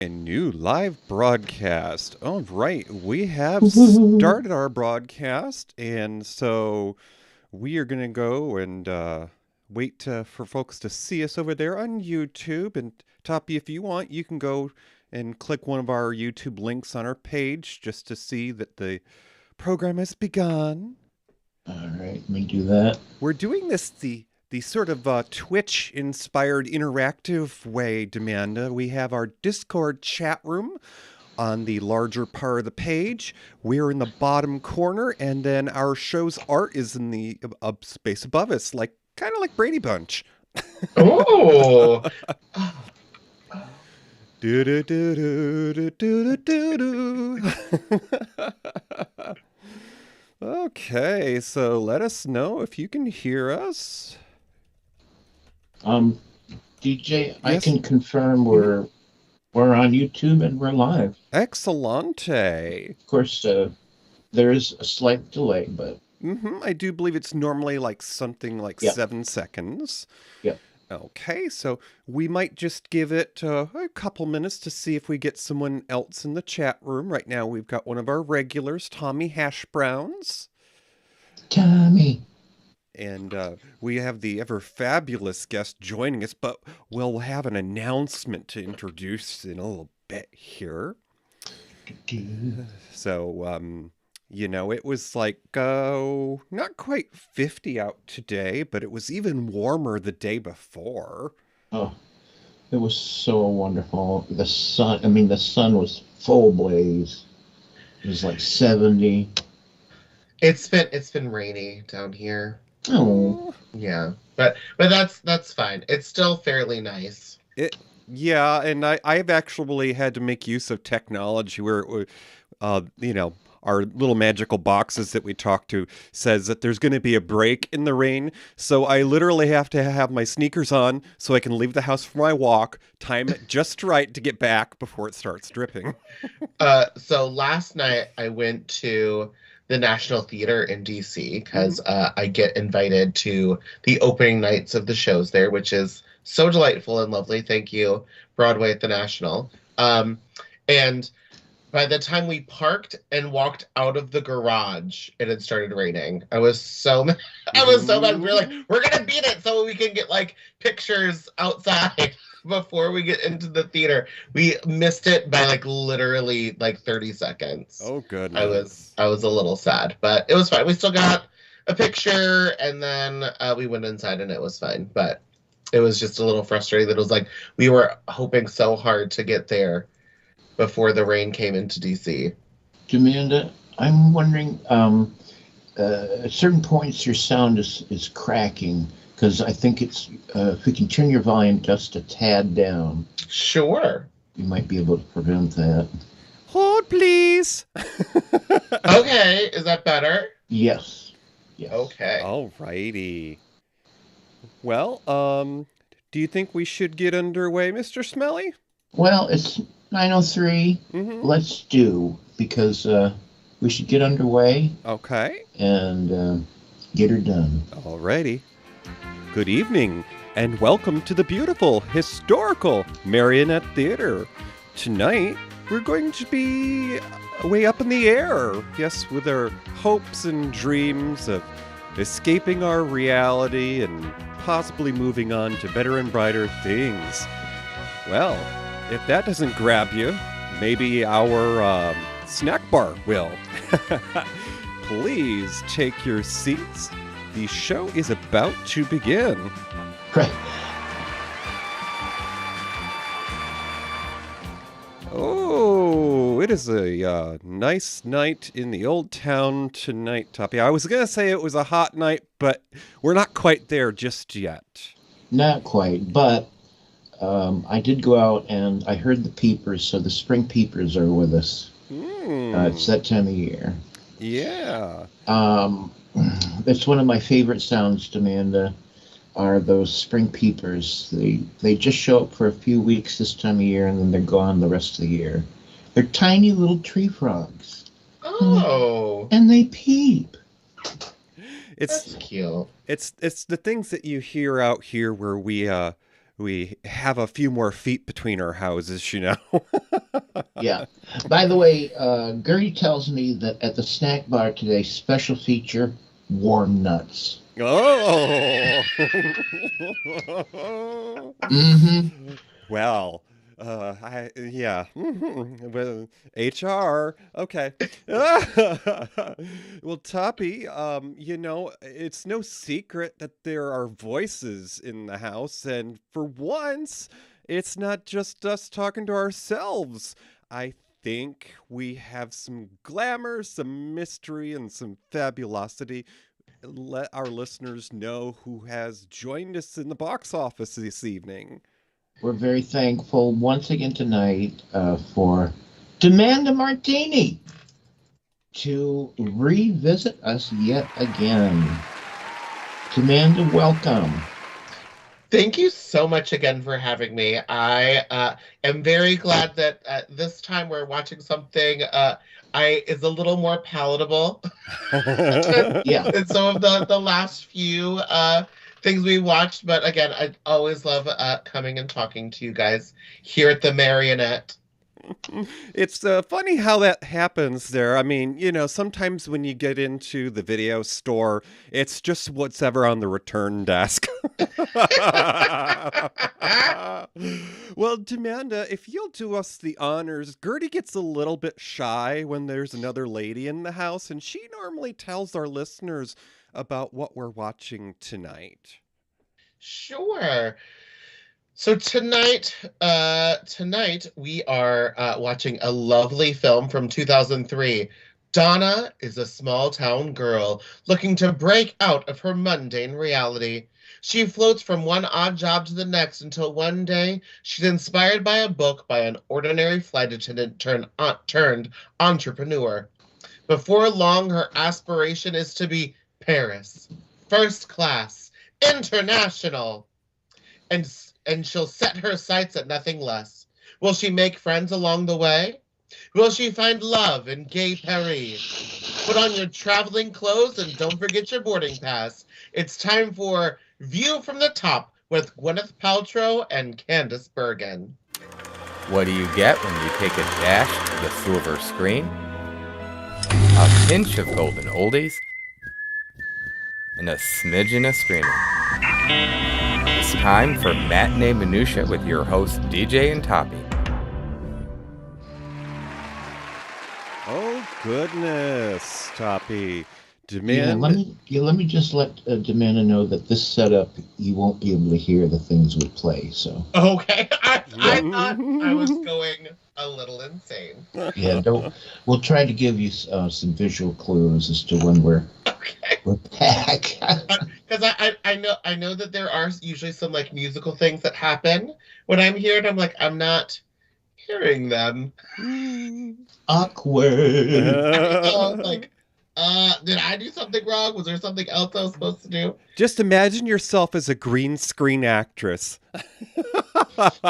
A new live broadcast. All right, we have started our broadcast, and so we are going to go and wait for folks to see us over there on YouTube. And Toppy, if you want, you can go and click one of our YouTube links on our page just to see that the program has begun. All right, let me do that. We're doing this the sort of Twitch-inspired interactive way, Demanda. We have our Discord chat room on the larger part of the page. We're in the bottom corner, and then our show's art is in the space above us, kind of like Brady Bunch. Oh. Do do do do do do do do. Okay, so let us know if you can hear us. DJ, Yes? I can confirm we're on YouTube and we're live. Excellente. Of course, there is a slight delay, but I do believe it's normally something like 7 seconds. Yep. Okay, so we might just give it a couple minutes to see if we get someone else in the chat room. Right now, we've got one of our regulars, Tommy Hash Browns. Tommy. And we have the ever fabulous guest joining us, but we'll have an announcement to introduce in a little bit here. So, it was not quite 50 out today, but it was even warmer the day before. Oh, it was so wonderful. The sun was full blaze. It was like 70. It's been rainy down here. Oh. Yeah. But that's fine. It's still fairly nice. Yeah, and I've actually had to make use of technology where our little magical boxes that we talk to says that there's going to be a break in the rain. So I literally have to have my sneakers on so I can leave the house for my walk, time it just right to get back before it starts dripping. So last night I went to the National Theater in DC because I get invited to the opening nights of the shows there, which is so delightful and lovely. Thank you, Broadway at the National. And by the time we parked and walked out of the garage, it had started raining. I was so mad. We're like, we're going to beat it so we can get pictures outside before we get into the theater. We missed it by literally 30 seconds. Oh, goodness. I was a little sad, but it was fine. We still got a picture, and then we went inside and it was fine. But it was just a little frustrating that it was we were hoping so hard to get there before the rain came into DC. Amanda, I'm wondering, at certain points your sound is cracking, because I think it's, if we can turn your volume just a tad down. Sure. You might be able to prevent that. Hold, please. Okay, is that better? Yes. Okay. All righty. Well, do you think we should get underway, Mr. Smelly? Well, it's 9:03. Let's do, because we should get underway. Okay. And get her done. All righty. Good evening, and welcome to the beautiful, historical Marionette Theater. Tonight, we're going to be way up in the air. Yes, with our hopes and dreams of escaping our reality and possibly moving on to better and brighter things. Well, if that doesn't grab you, maybe our snack bar will. Please take your seats. The show is about to begin. Right. Oh, it is a nice night in the old town tonight, Toppy. I was going to say it was a hot night, but we're not quite there just yet. Not quite, but I did go out and I heard the peepers, so the spring peepers are with us. It's that time of year. Yeah. It's one of my favorite sounds, Amanda, are those spring peepers. They just show up for a few weeks this time of year, and then they're gone the rest of the year. They're tiny little tree frogs. Oh. And they peep. It's That's cute. It's the things that you hear out here where we we have a few more feet between our houses, you know. Yeah. By the way, Gertie tells me that at the snack bar today, special feature, warm nuts. Oh. Mm-hmm. Well, yeah. Well, HR. Okay. Well, Toppy, it's no secret that there are voices in the house, and for once, it's not just us talking to ourselves. I think we have some glamour, some mystery, and some fabulosity. Let our listeners know who has joined us in the box office this evening. We're very thankful once again tonight for Demanda Martini to revisit us yet again. Demanda, welcome. Thank you so much again for having me. I am very glad that this time we're watching something is a little more palatable Yeah. than some of the last few things we watched. But again, I always love coming and talking to you guys here at the Marionette. It's funny how that happens there. I mean, sometimes when you get into the video store, it's just what's ever on the return desk. Well, Demanda, if you'll do us the honors, Gertie gets a little bit shy when there's another lady in the house, and she normally tells our listeners about what we're watching tonight. Sure. So tonight we are watching a lovely film from 2003. Donna is a small-town girl looking to break out of her mundane reality. She floats from one odd job to the next until one day she's inspired by a book by an ordinary flight attendant turned entrepreneur. Before long, her aspiration is to be Paris, first class, international. And she'll set her sights at nothing less. Will she make friends along the way? Will she find love in gay Paris? Put on your traveling clothes and don't forget your boarding pass. It's time for View from the Top with Gwyneth Paltrow and Candice Bergen. What do you get when you take a dash to the silver screen? A pinch of golden oldies and a smidgen of streaming. It's time for Matinee Minutia with your hosts DJ and Toppy. Oh, goodness, Toppy. Yeah, let me just let Demanda know that this setup, you won't be able to hear the things we play, so. Okay, I thought I was going a little insane. Yeah, we'll try to give you some visual clues as to when we're back. Because I know that there are usually some like musical things that happen when I'm here, and I'm like, I'm not hearing them. Awkward. I was like, did I do something wrong? Was there something else I was supposed to do? Just imagine yourself as a green screen actress.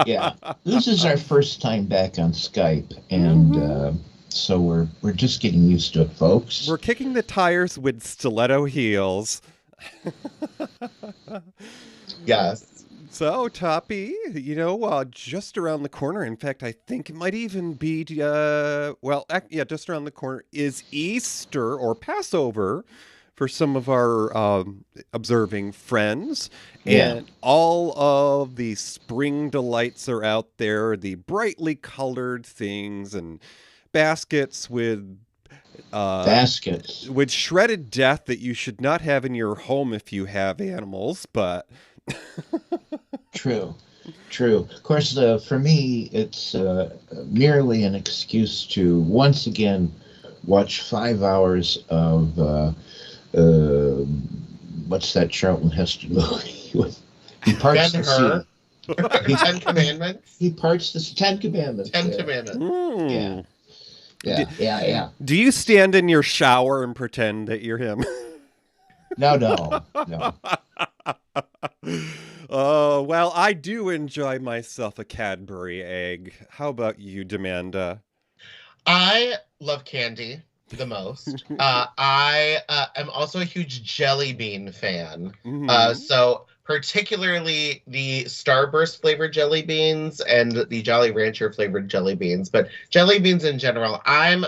Yeah, this is our first time back on Skype, and so we're just getting used to it, folks. We're kicking the tires with stiletto heels. Yes. So, Toppy, just around the corner, in fact, I think it might even be, just around the corner is Easter or Passover for some of our observing friends. Yeah. And all of the spring delights are out there, the brightly colored things and baskets with shredded death that you should not have in your home if you have animals, but... True. Of course, for me, it's merely an excuse to once again watch 5 hours of what's that Charlton Heston movie? He parts the sea. 10 Commandments. He parts the 10 Commandments. 10 Commandments. Mm. Yeah. Do you stand in your shower and pretend that you're him? No. Oh, well, I do enjoy myself a Cadbury egg. How about you, Demanda? I love candy the most. I am also a huge jelly bean fan. Mm-hmm. So particularly the Starburst flavored jelly beans and the Jolly Rancher flavored jelly beans. But jelly beans in general, I'm,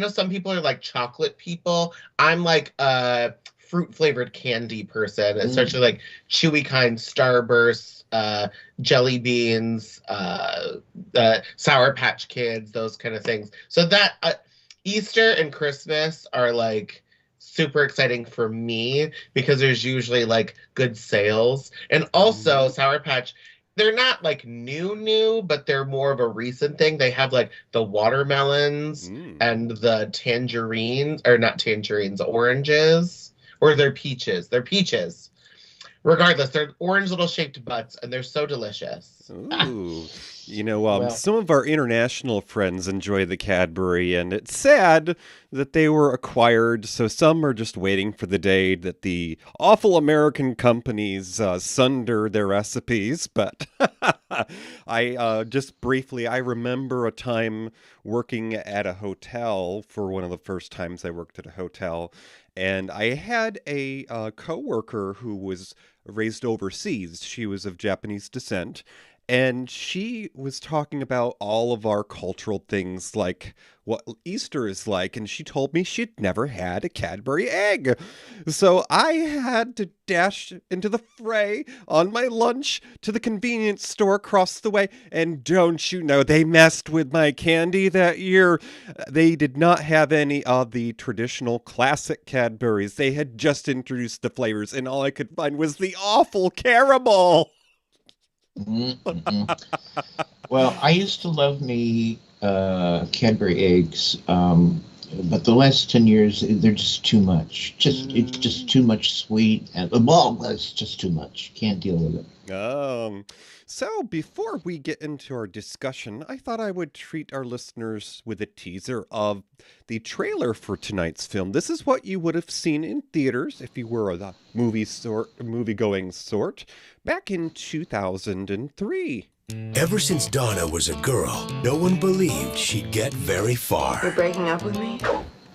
some people are like chocolate people. I'm like a fruit flavored candy person, especially like chewy kind Starburst, jelly beans, Sour Patch Kids, those kind of things. So that Easter and Christmas are like super exciting for me because there's usually like good sales. And also Sour Patch, they're not like new, but they're more of a recent thing. They have like the watermelons and the tangerines, or not tangerines, oranges, or they're peaches. They're peaches. Regardless, they're orange little shaped butts, and they're so delicious. Ooh. Some of our international friends enjoy the Cadbury, and it's sad that they were acquired, so some are just waiting for the day that the awful American companies sunder their recipes. But I remember a time working at a hotel for one of the first times I worked at a hotel, and I had a coworker who was raised overseas. She was of Japanese descent. And she was talking about all of our cultural things, like what Easter is like, and she told me she'd never had a Cadbury egg. So I had to dash into the fray on my lunch to the convenience store across the way, and don't you know, they messed with my candy that year. They did not have any of the traditional classic Cadburys. They had just introduced the flavors, and all I could find was the awful caramel. Well, I used to love me Cadbury eggs, but the last 10 years they're just too much. It's just too much sweet, and it's just too much. Can't deal with it. So before we get into our discussion, I thought I would treat our listeners with a teaser of the trailer for tonight's film. This is what you would have seen in theaters if you were the movie-going sort back in 2003. Ever since Donna was a girl, no one believed she'd get very far. You're breaking up with me?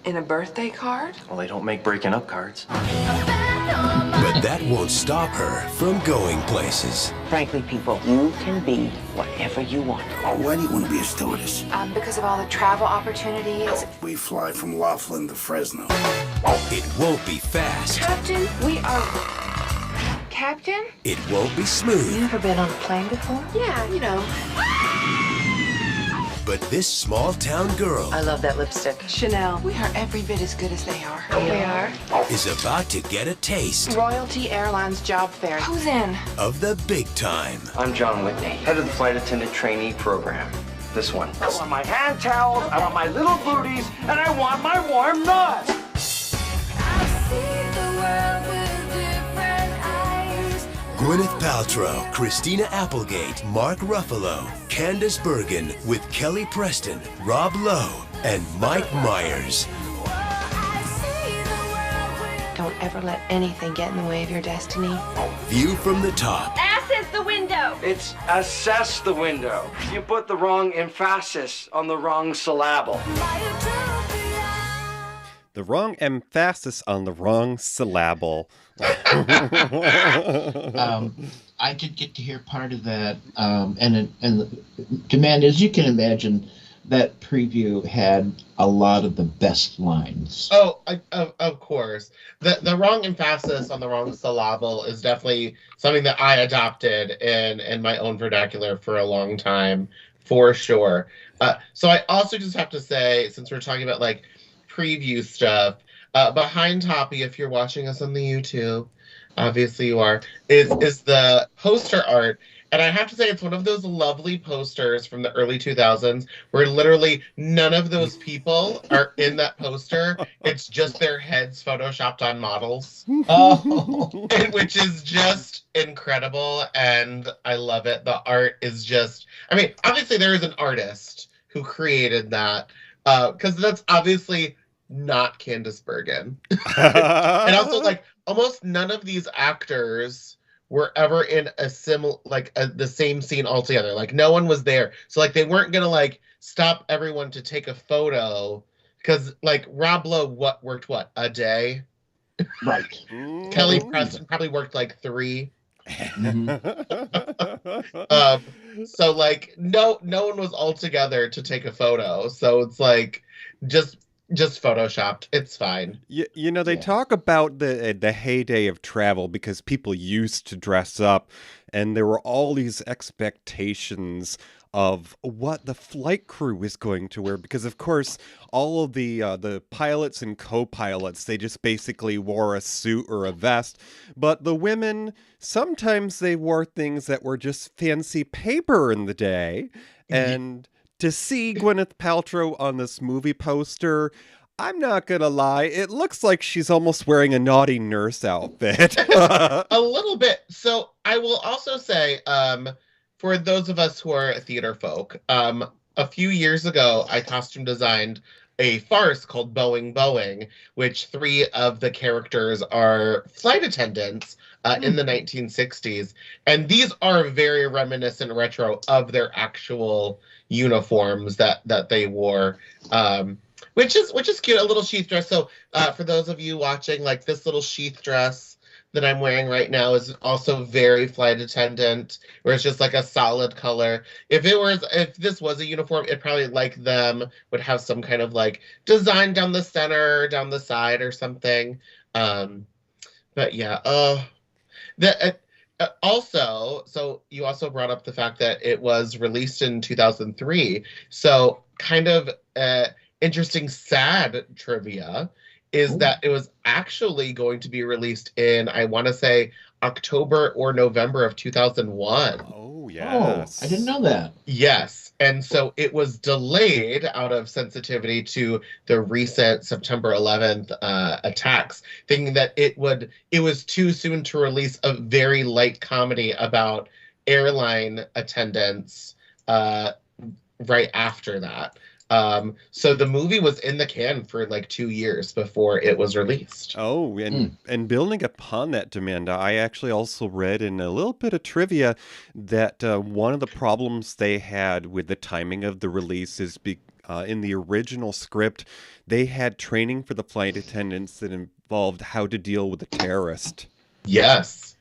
In a birthday card? Well, they don't make breaking up cards. But that won't stop her from going places. Frankly, people, you can be whatever you want. Why do you want to be a stewardess? Because of all the travel opportunities. We fly from Laughlin to Fresno. It won't be fast. Captain, we are... Captain? It won't be smooth. You ever been on a plane before? Yeah, you know. But this small-town girl I love that lipstick. Chanel, we are every bit as good as they are. They are? is about to get a taste Royalty Airlines job fair. Who's in? of the big time. I'm John Whitney, head of the flight attendant trainee program. This one. I want my hand towels, I want my little booties, and I want my warm nuts. Gwyneth Paltrow, Christina Applegate, Mark Ruffalo, Candace Bergen with Kelly Preston, Rob Lowe, and Mike Myers. Don't ever let anything get in the way of your destiny. View from the top. Assess the window. It's assess the window. You put the wrong emphasis on the wrong syllable. The wrong emphasis on the wrong syllable. I did get to hear part of that, and Demand, as you can imagine, that preview had a lot of the best lines. Oh, of course. The wrong emphasis on the wrong syllable is definitely something that I adopted in my own vernacular for a long time, for sure. So I also just have to say, since we're talking about like preview stuff, behind Toppy, if you're watching us on the YouTube, obviously you are, is the poster art. And I have to say, it's one of those lovely posters from the early 2000s where literally none of those people are in that poster. It's just their heads photoshopped on models. Oh. Which is just incredible. And I love it. The art is just, I mean, obviously there is an artist who created that, because that's obviously not Candace Bergen. And also, like, almost none of these actors were ever in a the same scene altogether. Like, no one was there. So, like, they weren't gonna, like, stop everyone to take a photo, because, like, Rob Lowe worked a day? Right. Kelly Preston probably worked, like, 3. So like no one was all together to take a photo. So it's like just photoshopped. It's fine. You know, they talk about the heyday of travel because people used to dress up, and there were all these expectations of what the flight crew is going to wear. Because of course, all of the pilots and co-pilots, they just basically wore a suit or a vest. But the women, sometimes they wore things that were just fancy paper in the day, and to see Gwyneth Paltrow on this movie poster, I'm not gonna lie, it looks like she's almost wearing a naughty nurse outfit. A little bit. So I will also say, for those of us who are theater folk, a few years ago, I costume designed a farce called Boeing Boeing, which 3 of the characters are flight attendants in the 1960s. And these are very reminiscent retro of their actual uniforms that they wore. Which is cute, a little sheath dress. So for those of you watching, like this little sheath dress that I'm wearing right now is also very flight attendant, where it's just like a solid color. If this was a uniform, it probably like them would have some kind of like design down the center, down the side, or something. But yeah, also, so you also brought up the fact that it was released in 2003. So kind of interesting, sad trivia is that it was actually going to be released in, I want to say, October or November of 2001. Oh, yes. Oh, I didn't know that. Yes. And so it was delayed out of sensitivity to the recent September 11th attacks, thinking that it was too soon to release a very light comedy about airline attendants right after that. So the movie was in the can for like 2 years before it was released. Oh, and building upon that, Amanda, I actually also read in a little bit of trivia that one of the problems they had with the timing of the release is in the original script, they had training for the flight attendants that involved how to deal with a terrorist. Yes.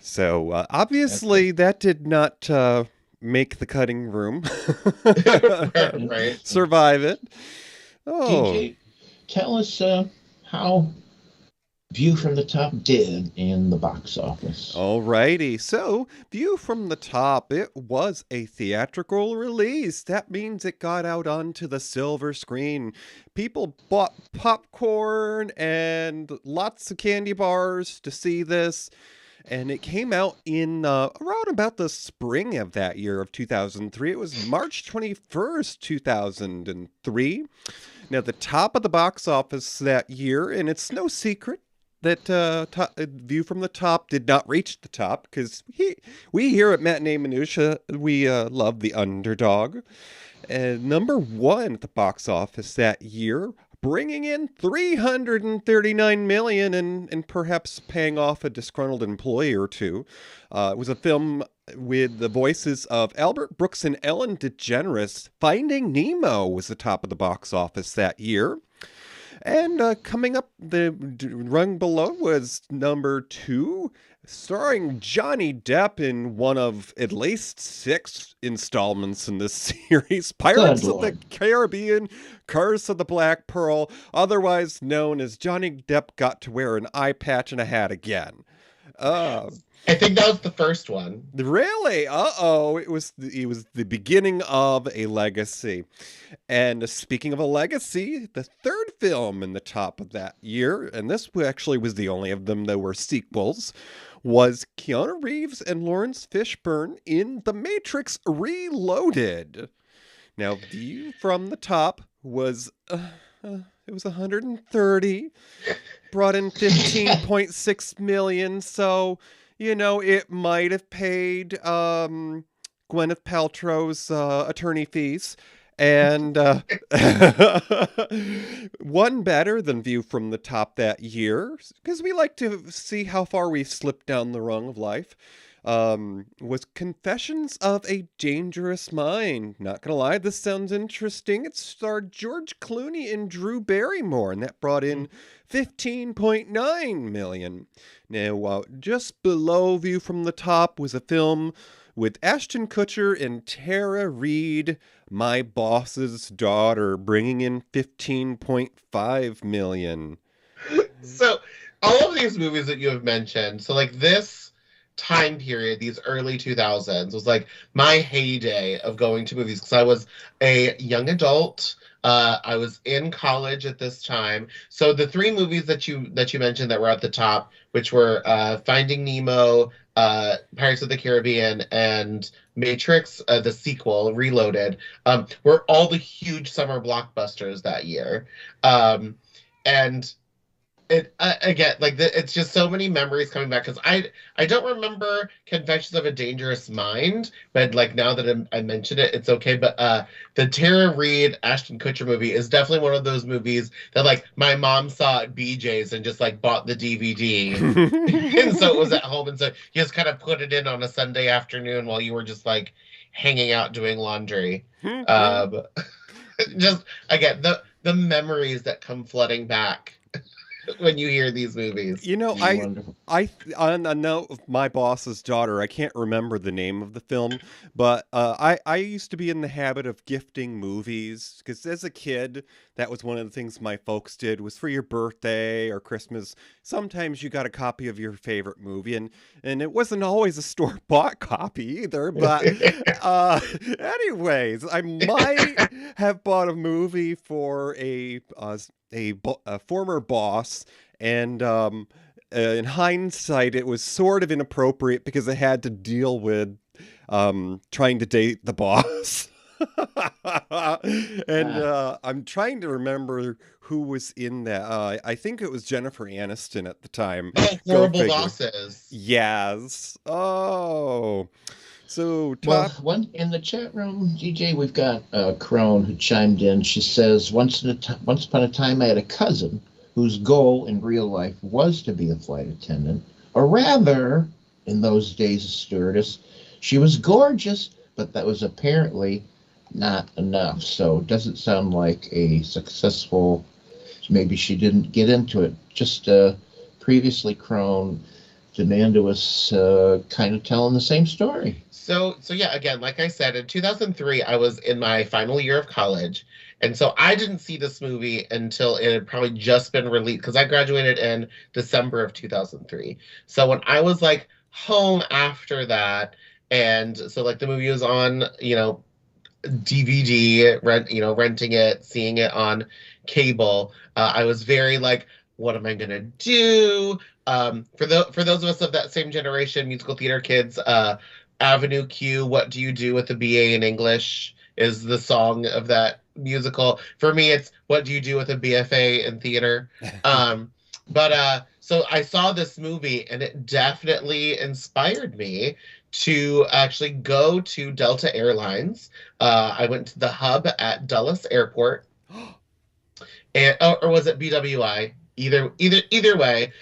So obviously that did not make the cutting room. Right. Survive it. Oh. DJ, tell us how View from the Top did in the box office. Alrighty, so View from the Top, it was a theatrical release. That means it got out onto the silver screen. People bought popcorn and lots of candy bars to see this. And it came out in around about the spring of that year of 2003. It was March 21st, 2003. Now, the top of the box office that year, and it's no secret that View from the Top did not reach the top, because we here at Matinee Minutia, we love the underdog. Number 1 at the box office that year, bringing in $339 million and perhaps paying off a disgruntled employee or two. It was a film with the voices of Albert Brooks and Ellen DeGeneres. Finding Nemo was the top of the box office that year. And coming up, the rung below was number 2, starring Johnny Depp in one of at least 6 installments in this series, Pirates of the Caribbean, Curse of the Black Pearl, otherwise known as Johnny Depp Got to Wear an Eye Patch and a Hat Again. I think that was the first one. Really? Uh-oh. It was the beginning of a legacy. And speaking of a legacy, the third film in the top of that year, and this actually was the only of them that were sequels, was Keanu Reeves and Lawrence Fishburne in The Matrix Reloaded. Now, View from the Top was it was 130, brought in 15.6 million, so you know, it might have paid Gwyneth Paltrow's attorney fees. And one better than View from the Top that year, because we like to see how far we slipped down the rung of life. was Confessions of a Dangerous Mind. Not gonna lie, this sounds interesting. It starred George Clooney and Drew Barrymore, and that brought in 15.9 million. Now, just below View from the Top was a film with Ashton Kutcher and Tara Reid, My Boss's Daughter, bringing in 15.5 million. So, all of these movies that you have mentioned, so like this time period, these early 2000s, was like my heyday of going to movies because I was a young adult. I was in college at this time. So the three movies that you mentioned that were at the top, which were Finding Nemo, Pirates of the Caribbean, and Matrix, the sequel, Reloaded, were all the huge summer blockbusters that year. And again, like it's just so many memories coming back because I don't remember Confessions of a Dangerous Mind, but like now that I mentioned it, it's okay. But the Tara Reid Ashton Kutcher movie is definitely one of those movies that like my mom saw at BJ's and just like bought the DVD, and so it was at home, and so you just kind of put it in on a Sunday afternoon while you were just like hanging out doing laundry. Just again the memories that come flooding back when you hear these movies. You know, I on a note of My Boss's Daughter, I can't remember the name of the film, but I used to be in the habit of gifting movies because as a kid, that was one of the things my folks did was for your birthday or Christmas. Sometimes you got a copy of your favorite movie, and it wasn't always a store-bought copy either. But anyways, I might have bought a movie for a former boss, and in hindsight, it was sort of inappropriate because I had to deal with trying to date the boss. And I'm trying to remember who was in that. I think it was Jennifer Aniston at the time. Oh, Horrible Bosses. Yes. Oh. So, well, one in the chat room, DJ, we've got Crone who chimed in. She says, once upon a time, I had a cousin whose goal in real life was to be a flight attendant, or rather, in those days, a stewardess. She was gorgeous, but that was apparently not enough. So it doesn't sound like a successful. Maybe she didn't get into it. Just previously, Crone, Demanda was kind of telling the same story. So yeah, again, like I said, in 2003, I was in my final year of college. And so I didn't see this movie until it had probably just been released because I graduated in December of 2003. So when I was like home after that, and so like the movie was on, DVD, renting it, seeing it on cable, I was very like, what am I going to do? For those of us of that same generation, musical theater kids, Avenue Q, What Do You Do with a BA in English is the song of that musical. For me, it's What Do You Do with a BFA in theater? So I saw this movie and it definitely inspired me to actually go to Delta Airlines. I went to the hub at Dulles Airport, or was it BWI? Either way.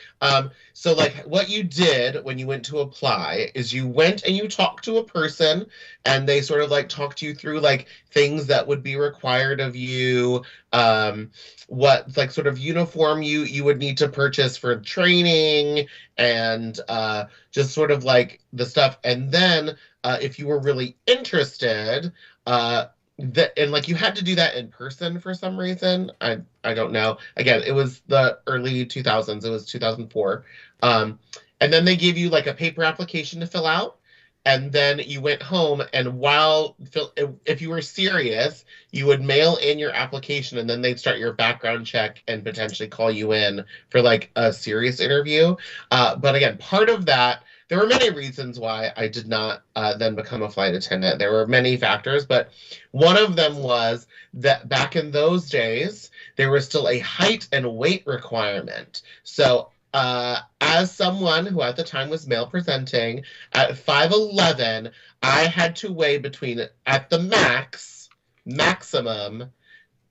So like what you did when you went to apply is you went and you talked to a person and they sort of like talked you through like things that would be required of you, what like sort of uniform you would need to purchase for training, and just sort of like the stuff. And then if you were really interested, and like you had to do that in person for some reason. I don't know. Again, it was the early 2000s. It was 2004. And then they gave you like a paper application to fill out. And then you went home, and if you were serious, you would mail in your application, and then they'd start your background check and potentially call you in for like a serious interview. But again, part of that, there were many reasons why I did not then become a flight attendant. There were many factors, but one of them was that back in those days, there was still a height and weight requirement. So as someone who at the time was male presenting, at 5'11", I had to weigh at the maximum,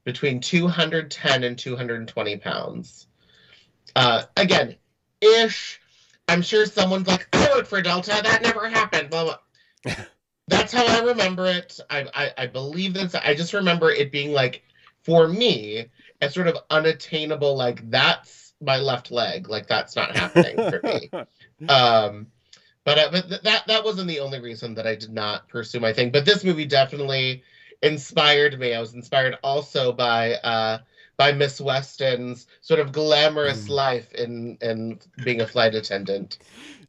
between 210 and 220 pounds. Again, ish. I'm sure someone's like, I worked for Delta. That never happened. Blah, blah. That's how I remember it. I believe this. I just remember it being like, for me, a sort of unattainable, like, that's my left leg. Like, that's not happening for me. But that wasn't the only reason that I did not pursue my thing. But this movie definitely inspired me. I was inspired also by Miss Weston's sort of glamorous life in being a flight attendant.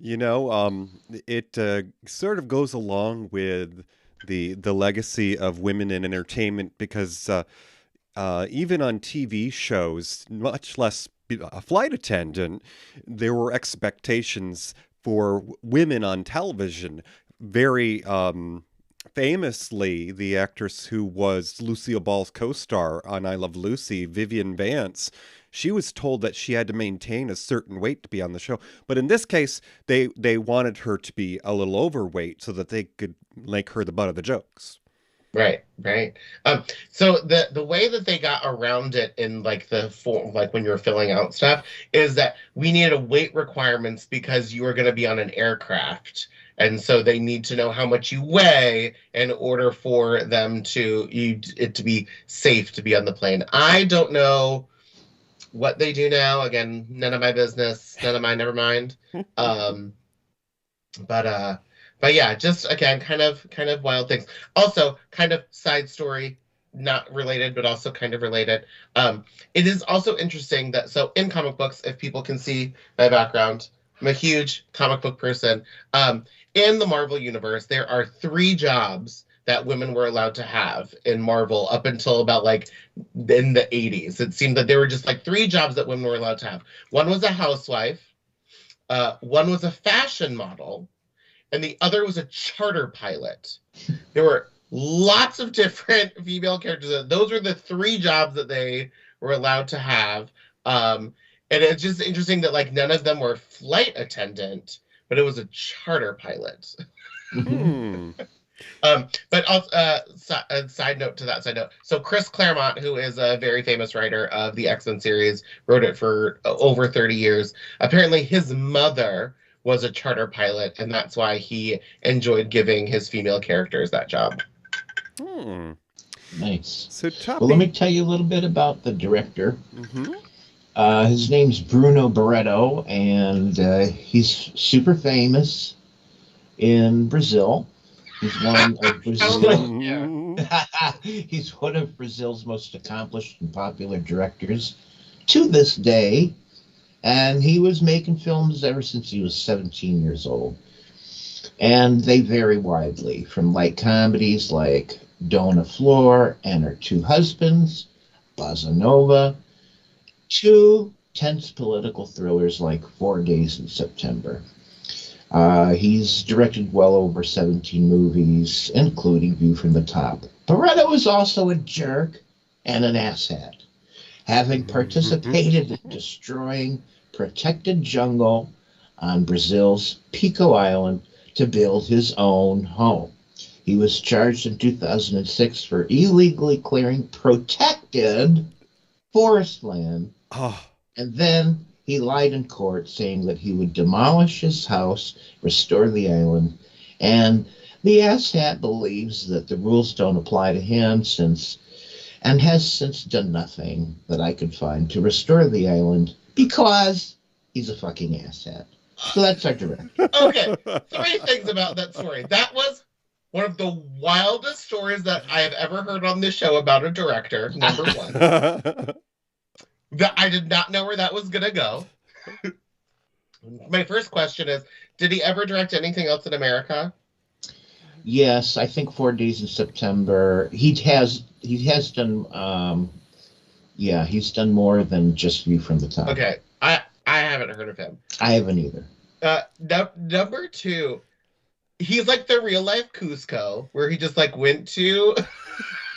You know, it sort of goes along with the legacy of women in entertainment because even on TV shows, much less a flight attendant, there were expectations for women on television. Very famously, the actress who was Lucille Ball's co-star on I Love Lucy, Vivian Vance, she was told that she had to maintain a certain weight to be on the show. But in this case, they wanted her to be a little overweight so that they could make her the butt of the jokes. Right. So the way that they got around it in like the form, like when you were filling out stuff, is that we needed a weight requirements because you are going to be on an aircraft, and so they need to know how much you weigh in order for them to it to be safe to be on the plane. I don't know what they do now. Again, none of my business. None of mine. Never mind. But yeah, just again, kind of wild things. Also, kind of side story, not related, but also kind of related. It is also interesting that, so in comic books, if people can see my background, I'm a huge comic book person. In the Marvel universe, there are 3 jobs that women were allowed to have in Marvel up until about like in the 80s. It seemed that there were just like 3 jobs that women were allowed to have. One was a housewife, one was a fashion model, and the other was a charter pilot. There were lots of different female characters. Those were the 3 jobs that they were allowed to have. And it's just interesting that like none of them were flight attendant, but it was a charter pilot. But also, side note to that side note. So Chris Claremont, who is a very famous writer of the X-Men series, wrote it for over 30 years. Apparently his mother was a charter pilot, and that's why he enjoyed giving his female characters that job. Nice. So, well, let me tell you a little bit about the director. His name's Bruno Barreto, and he's super famous in Brazil. He's one of he's one of Brazil's most accomplished and popular directors to this day. And he was making films ever since he was 17 years old. And they vary widely, from light comedies like Dona Flor and Her Two Husbands, Bossa Nova, to tense political thrillers like 4 Days in September. He's directed well over 17 movies, including View from the Top. Barreto is also a jerk and an asshat, having participated in destroying protected jungle on Brazil's Pico Island to build his own home. He was charged in 2006 for illegally clearing protected forest land. And then he lied in court, saying that he would demolish his house, restore the island, and the asshat believes that the rules don't apply to him and has since done nothing that I could find to restore the island because he's a fucking asshat. So that's our director. Okay, 3 things about that story. That was one of the wildest stories that I have ever heard on this show about a director, number 1. I did not know where that was going to go. My first question is, did he ever direct anything else in America? Yes, I think 4 Days in September. He has done he's done more than just View from the Top. Okay, I haven't heard of him. I haven't either. Number 2, he's like the real life Cusco, where he just like went to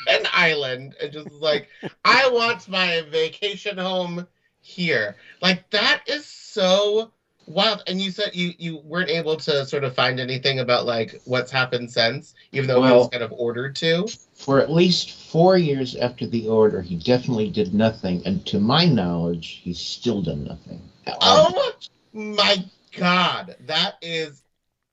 an island and just like, I want my vacation home here. Like, that is so wild. And you said you weren't able to sort of find anything about like what's happened since, even though he was kind of ordered to. For at least 4 years after the order, he definitely did nothing, and to my knowledge, he's still done nothing. Oh my God, that is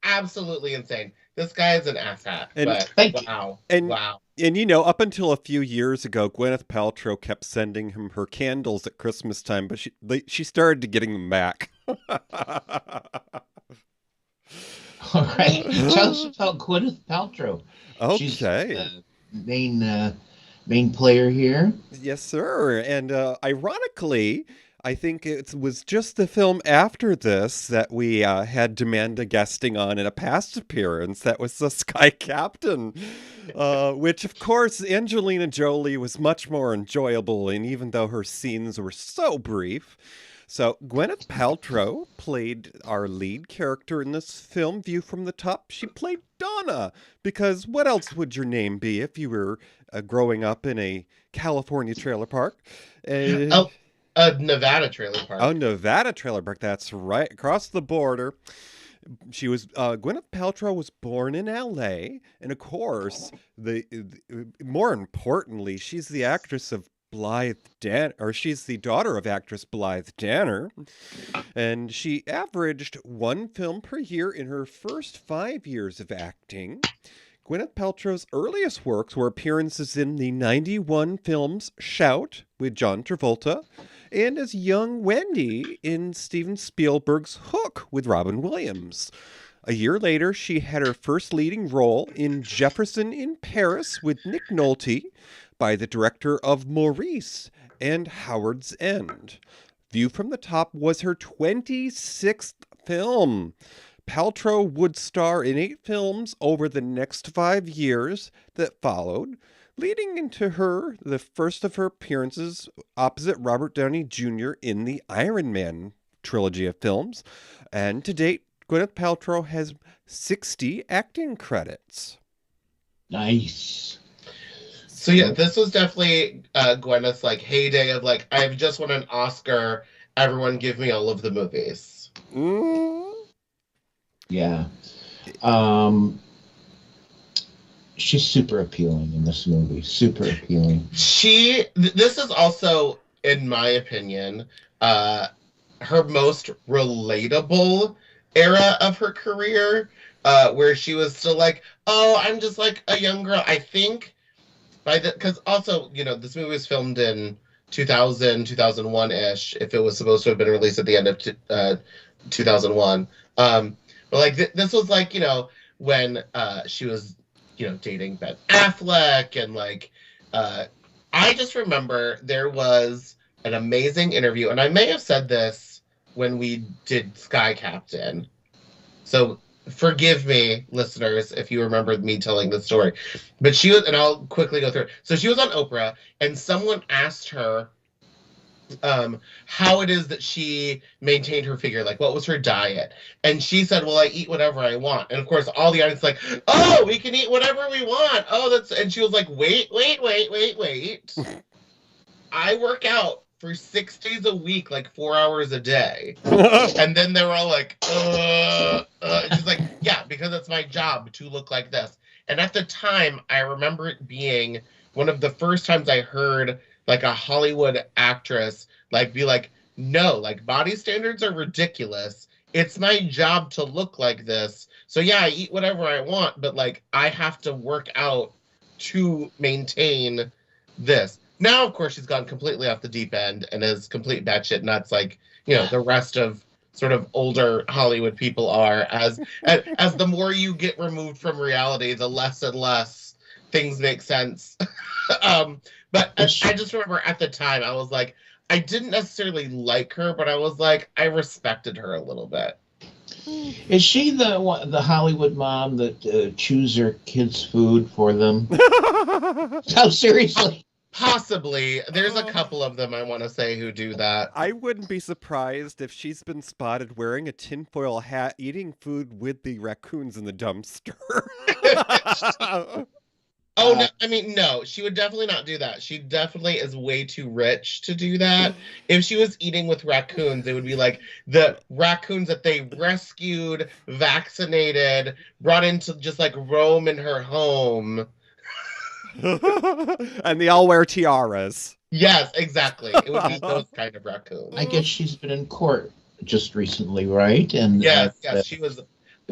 absolutely insane. This guy is an asshat. And But Thank you. wow, and wow. and you know, up until a few years ago, Gwyneth Paltrow kept sending him her candles at Christmas time, but she started to getting them back. All right. Tell us about Gwyneth Paltrow. She's Okay. the main player here. Yes, sir. And ironically, I think it was just the film after this that we had Demanda guesting on in a past appearance. That was The Sky Captain, which, of course, Angelina Jolie was much more enjoyable, and even though her scenes were so brief. So Gwyneth Paltrow played our lead character in this film, View from the Top. She played Donna, because what else would your name be if you were growing up in a California trailer park? A Nevada trailer park. Oh, Nevada trailer park. That's right, across the border. She was Gwyneth Paltrow was born in L.A. and of course, the more importantly, she's the actress of she's the daughter of actress Blythe Danner, and she averaged one film per year in her first 5 years of acting. Gwyneth Paltrow's earliest works were appearances in the 91 films Shout with John Travolta and as young Wendy in Steven Spielberg's Hook with Robin Williams. A year later, she had her first leading role in Jefferson in Paris with Nick Nolte by the director of Maurice and Howard's End. View from the Top was her 26th film. Paltrow would star in 8 films over the next 5 years that followed, leading into the first of her appearances opposite Robert Downey Jr. in the Iron Man trilogy of films. And to date, Gwyneth Paltrow has 60 acting credits. Nice. So yeah, this was definitely Gwyneth's like heyday of like, I've just won an Oscar. Everyone give me all of the movies. Yeah. She's super appealing in this movie. Super appealing. This is also, in my opinion, her most relatable era of her career, where she was still like, oh, I'm just like a young girl. I think because also, you know, this movie was filmed in 2000, 2001-ish, if it was supposed to have been released at the end of 2001. But like this was like, you know, when she was, you know, dating Ben Affleck, and like I just remember there was an amazing interview, and I may have said this when we did Sky Captain, so forgive me, listeners, if you remember me telling this story. But she was, and I'll quickly go through it. So she was on Oprah, and someone asked her how it is that she maintained her figure, like what was her diet, and she said, well, I eat whatever I want. And of course all the audience like, oh, we can eat whatever we want, and she was like, wait, I work out for 6 days a week, like 4 hours a day. And then they were all like, and she's like, yeah, because it's my job to look like this. And at the time, I remember it being one of the first times I heard like a Hollywood actress like be like, no, like body standards are ridiculous. It's my job to look like this. So yeah, I eat whatever I want, but like I have to work out to maintain this. Now, of course, she's gone completely off the deep end and is complete batshit nuts, like, you know, the rest of sort of older Hollywood people are. As the more you get removed from reality, the less and less things make sense. But I just remember at the time, I was like, I didn't necessarily like her, but I was like, I respected her a little bit. Is she the Hollywood mom that chews her kids' food for them? No, seriously. Possibly. There's a couple of them, I want to say, who do that. I wouldn't be surprised if she's been spotted wearing a tinfoil hat, eating food with the raccoons in the dumpster. Oh, no, I mean, no, she would definitely not do that. She definitely is way too rich to do that. If she was eating with raccoons, it would be like the raccoons that they rescued, vaccinated, brought in to just like roam in her home. And they all wear tiaras. Yes, exactly. It would be those kind of raccoons. I guess she's been in court just recently, right? And yes, she was.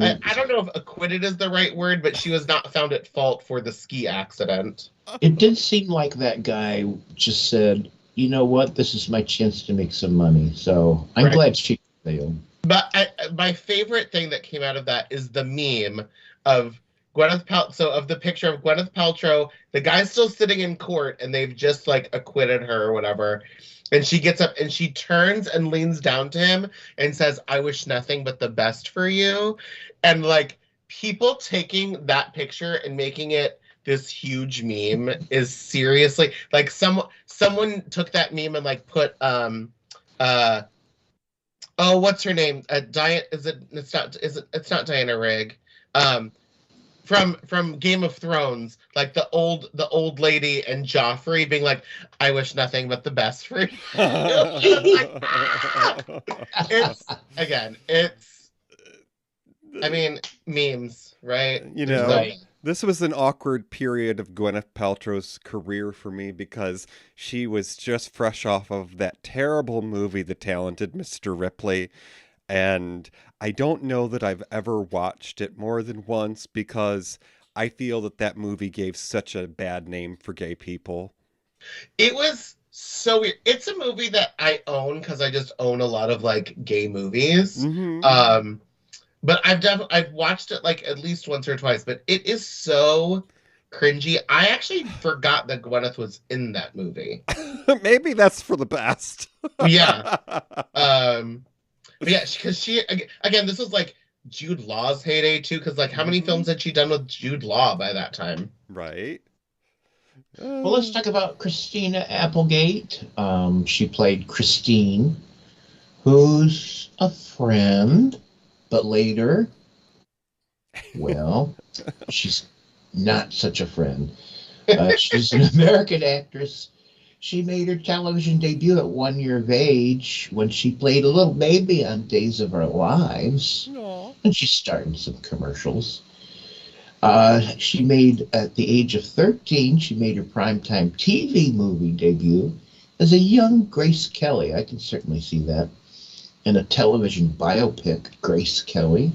I don't know if acquitted is the right word, but she was not found at fault for the ski accident. it did seem like that guy just said, you know what, this is my chance to make some money. So I'm glad she failed. But my favorite thing that came out of that is the meme of Gwyneth Paltrow. So of the picture of Gwyneth Paltrow, the guy's still sitting in court, and they've just like acquitted her or whatever. And she gets up and she turns and leans down to him and says, "I wish nothing but the best for you." And like people taking that picture and making it this huge meme is seriously like someone took that meme and like put oh, what's her name? Diane? It's not Diana Rigg. From Game of Thrones, like the old lady and Joffrey being like, "I wish nothing but the best for you." Like, I mean, memes, right? You know, this was an awkward period of Gwyneth Paltrow's career for me because she was just fresh off of that terrible movie, The Talented Mr. Ripley. And I don't know that I've ever watched it more than once because I feel that that movie gave such a bad name for gay people. It was so weird. It's a movie that I own because I just own a lot of like gay movies. Mm-hmm. But I've watched it like at least once or twice, but it is so cringy. I actually forgot that Gwyneth was in that movie. Maybe that's for the best. Yeah. But yeah, because she again, this was like Jude Law's heyday too. Because like, how many films had she done with Jude Law by that time? Right. Well, let's talk about Christina Applegate. She played Christine, who's a friend, but later, well, she's not such a friend. She's an American actress. She made her television debut at 1 year of age when she played a little baby on Days of Our Lives. Aww. And she starred in some commercials. She made, at the age of 13, she made her primetime TV movie debut as a young Grace Kelly. I can certainly see that. In a television biopic, Grace Kelly.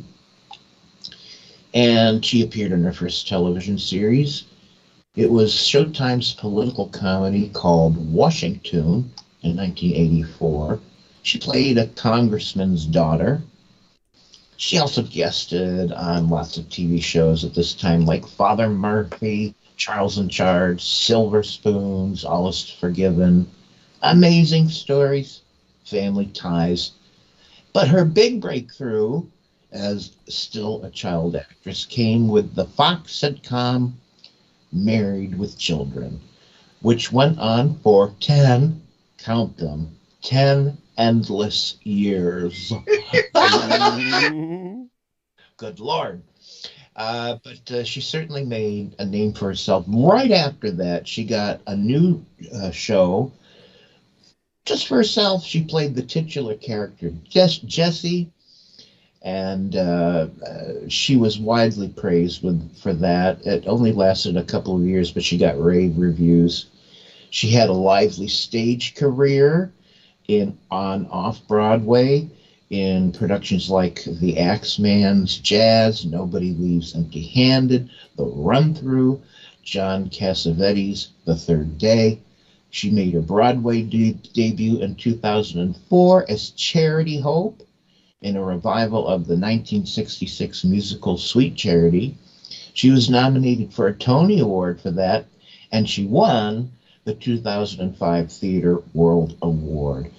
And she appeared in her first television series. It was Showtime's political comedy called Washington in 1984. She played a congressman's daughter. She also guested on lots of TV shows at this time, like Father Murphy, Charles in Charge, Silver Spoons, All Is Forgiven, Amazing Stories, Family Ties. But her big breakthrough as still a child actress came with the Fox sitcom Married with Children, which went on for 10, count them, 10 endless years. Good Lord. But she certainly made a name for herself. Right after that, she got a new show just for herself. She played the titular character, Jessie, and she was widely praised for that. It only lasted a couple of years, but she got rave reviews. She had a lively stage career on off-Broadway in productions like The Axeman's Jazz, Nobody Leaves Empty-Handed, The Run-Through, John Cassavetes' The Third Day. She made her Broadway debut in 2004 as Charity Hope in a revival of the 1966 musical Sweet Charity. She was nominated for a Tony Award for that, and she won the 2005 Theatre World Award.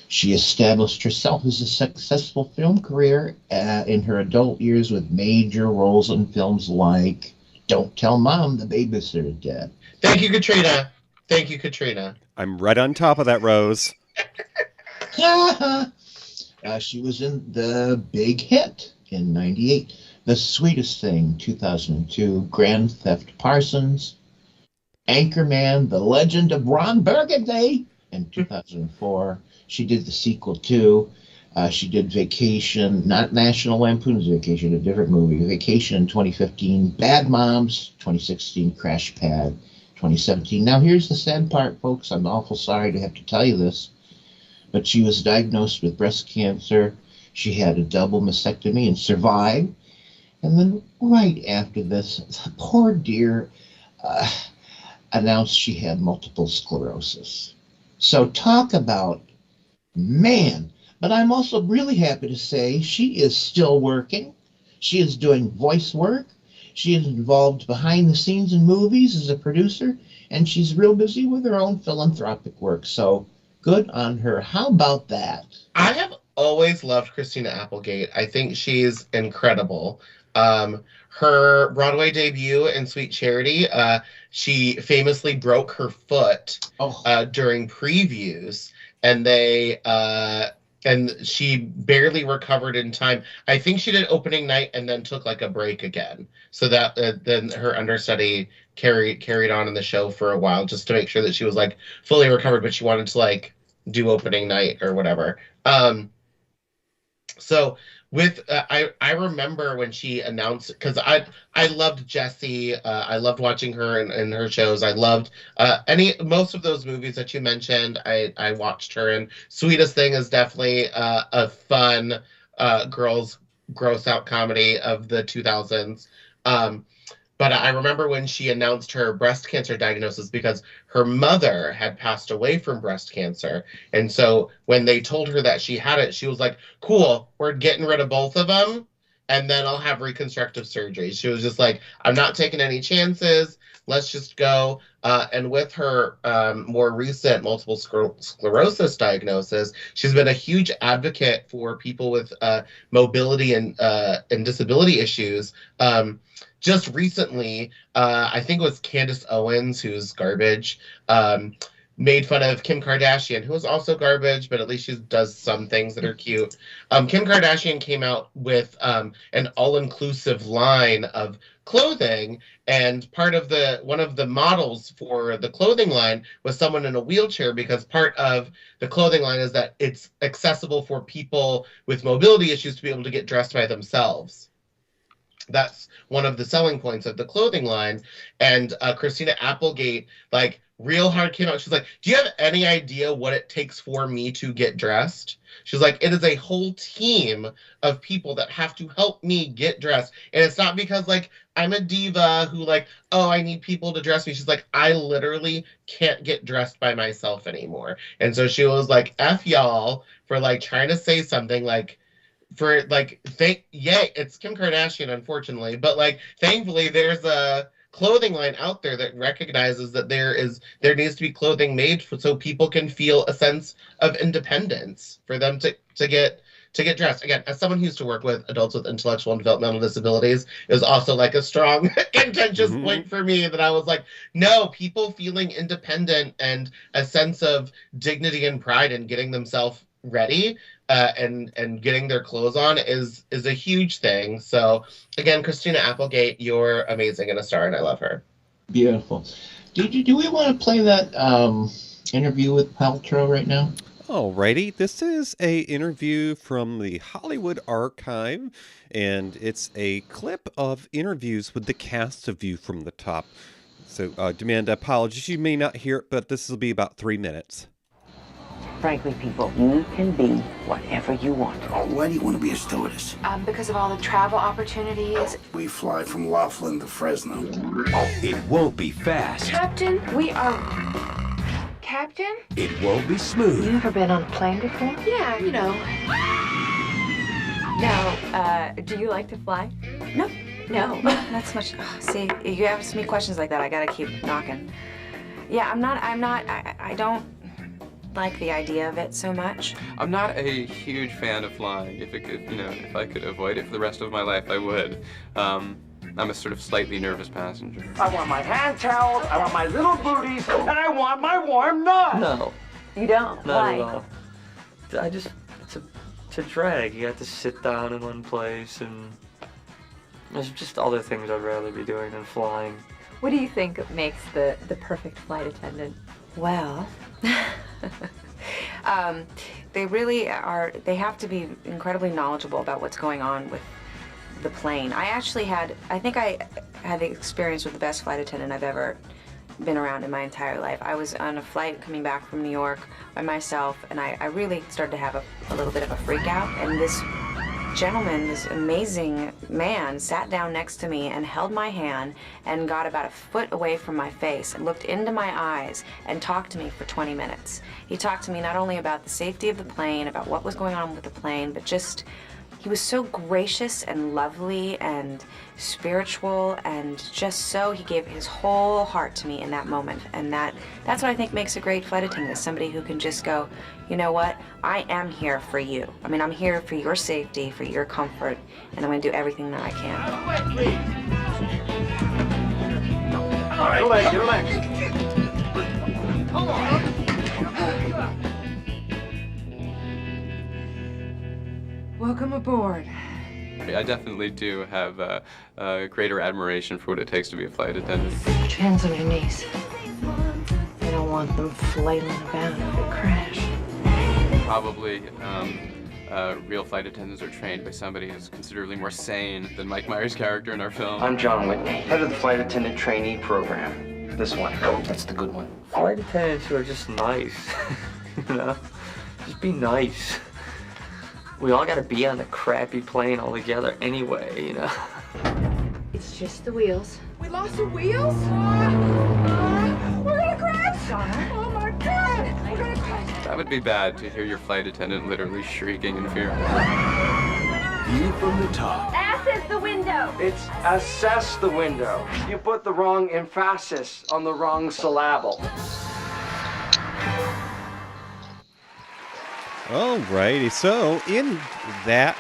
She established herself as a successful film career in her adult years with major roles in films like Don't Tell Mom the Babysitter's Dead. Thank you, Katrina. Thank you, Katrina. I'm right on top of that, Rose. She was in the big hit in 98, The Sweetest Thing, 2002, Grand Theft Parsons, Anchorman, The Legend of Ron Burgundy in 2004. She did the sequel too. She did Vacation, not National Lampoon's Vacation, a different movie. Vacation in 2015, Bad Moms, 2016, Crash Pad, 2017. Now here's the sad part, folks. I'm awful sorry to have to tell you this, but she was diagnosed with breast cancer She had a double mastectomy and survived. And then right after this, the poor dear announced she had multiple sclerosis. So talk about, man. But I'm also really happy to say she is still working. She is doing voice work. She is involved behind the scenes in movies as a producer, and she's real busy with her own philanthropic work. So good on her. How about that? I have always loved Christina Applegate. I think she's incredible. Her Broadway debut in Sweet Charity, she famously broke her foot during previews, and and she barely recovered in time. I think she did opening night and then took like a break again, so that then her understudy carried on in the show for a while just to make sure that she was like fully recovered, but she wanted to like do opening night or whatever. So with I remember when she announced, because I loved Jessie. I loved watching her in her shows. I loved most of those movies that you mentioned. I watched her in. Sweetest Thing is definitely a fun girls gross out comedy of the 2000s. But I remember when she announced her breast cancer diagnosis, because her mother had passed away from breast cancer. And so when they told her that she had it, she was like, cool, we're getting rid of both of them, and then I'll have reconstructive surgery. She was just like, I'm not taking any chances. Let's just go. And with her more recent multiple sclerosis diagnosis, she's been a huge advocate for people with mobility and disability issues. Just recently, I think it was Candace Owens, who's garbage, made fun of Kim Kardashian, who is also garbage, but at least she does some things that are cute. Kim Kardashian came out with an all-inclusive line of clothing, and one of the models for the clothing line was someone in a wheelchair, because part of the clothing line is that it's accessible for people with mobility issues to be able to get dressed by themselves. That's one of the selling points of the clothing line. And Christina Applegate, like, real hard came out. She's like, do you have any idea what it takes for me to get dressed? She's like, it is a whole team of people that have to help me get dressed. And it's not because, like, I'm a diva who, like, oh, I need people to dress me. She's like, I literally can't get dressed by myself anymore. And so she was like, F y'all for, like, trying to say something, like, for like it's Kim Kardashian, unfortunately, but like thankfully there's a clothing line out there that recognizes that there needs to be clothing made so people can feel a sense of independence for them to get dressed. Again, as someone who used to work with adults with intellectual and developmental disabilities, it was also like a strong contentious point for me that I was like, no, people feeling independent and a sense of dignity and pride in getting themselves ready and getting their clothes on is a huge thing. So again, Christina Applegate, you're amazing and a star, and I love her. Beautiful. Do we want to play that interview with Paltrow right now? Alrighty, this is a interview from the Hollywood Archive, and it's a clip of interviews with the cast of View from the Top. So, Amanda, apologies, you may not hear it, but this will be about 3 minutes. Frankly, people, you can be whatever you want. Why do you want to be a stewardess? Because of all the travel opportunities. We fly from Laughlin to Fresno. It won't be fast. Captain, we are... Captain? It won't be smooth. You ever been on a plane before? Yeah, you know. Now, do you like to fly? No. That's much... see, you ask me questions like that, I gotta keep knocking. Yeah, I don't like the idea of it so much. I'm not a huge fan of flying. If I could avoid it for the rest of my life, I would. I'm a sort of slightly nervous passenger. I want my hand towels, I want my little booties, and I want my warm nuts! No. You don't? Not Why? at all. It's a drag. You have to sit down in one place, and there's just other things I'd rather be doing than flying. What do you think makes the perfect flight attendant? Well, they really are, they have to be incredibly knowledgeable about what's going on with the plane. I think I had the experience with the best flight attendant I've ever been around in my entire life. I was on a flight coming back from New York by myself, and I really started to have a little bit of a freak out, and this gentleman, this amazing man, sat down next to me and held my hand and got about a foot away from my face and looked into my eyes and talked to me for 20 minutes. He talked to me not only about the safety of the plane, about what was going on with the plane, but just, he was so gracious and lovely and spiritual, and just so, he gave his whole heart to me in that moment. And that's what I think makes a great flight attendant, is somebody who can just go, you know what, I am here for you. I mean, I'm here for your safety, for your comfort, and I'm gonna do everything that I can. All right, relax, relax. Come on. Welcome aboard. I definitely do have a greater admiration for what it takes to be a flight attendant. Put your hands on your knees. I don't want them flailing about if they crash. Probably real flight attendants are trained by somebody who's considerably more sane than Mike Myers' character in our film. I'm John Whitney, head of the flight attendant trainee program. This one, that's the good one. Flight attendants who are just nice, you know? Just be nice. We all gotta be on the crappy plane all together anyway, you know? It's just the wheels. We lost the wheels? We're gonna crash! Oh my God! We're gonna crash! That would be bad, to hear your flight attendant literally shrieking in fear. View from the top. Assess the window! It's assess the window. You put the wrong emphasis on the wrong syllable. Alrighty, so in that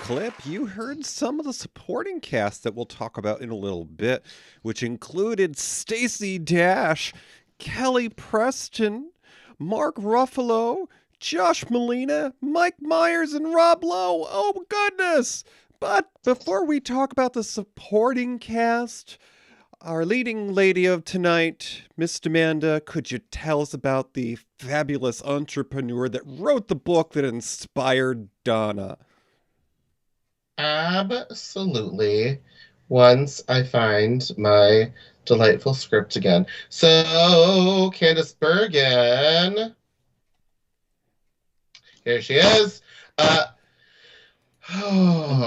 clip, you heard some of the supporting cast that we'll talk about in a little bit, which included Stacey Dash, Kelly Preston, Mark Ruffalo, Josh Molina, Mike Myers, and Rob Lowe. Oh, goodness! But before we talk about the supporting cast, our leading lady of tonight, Miss Amanda, could you tell us about the fabulous entrepreneur that wrote the book that inspired Donna? Absolutely. Once I find my delightful script again. So, Candace Bergen. Here she is.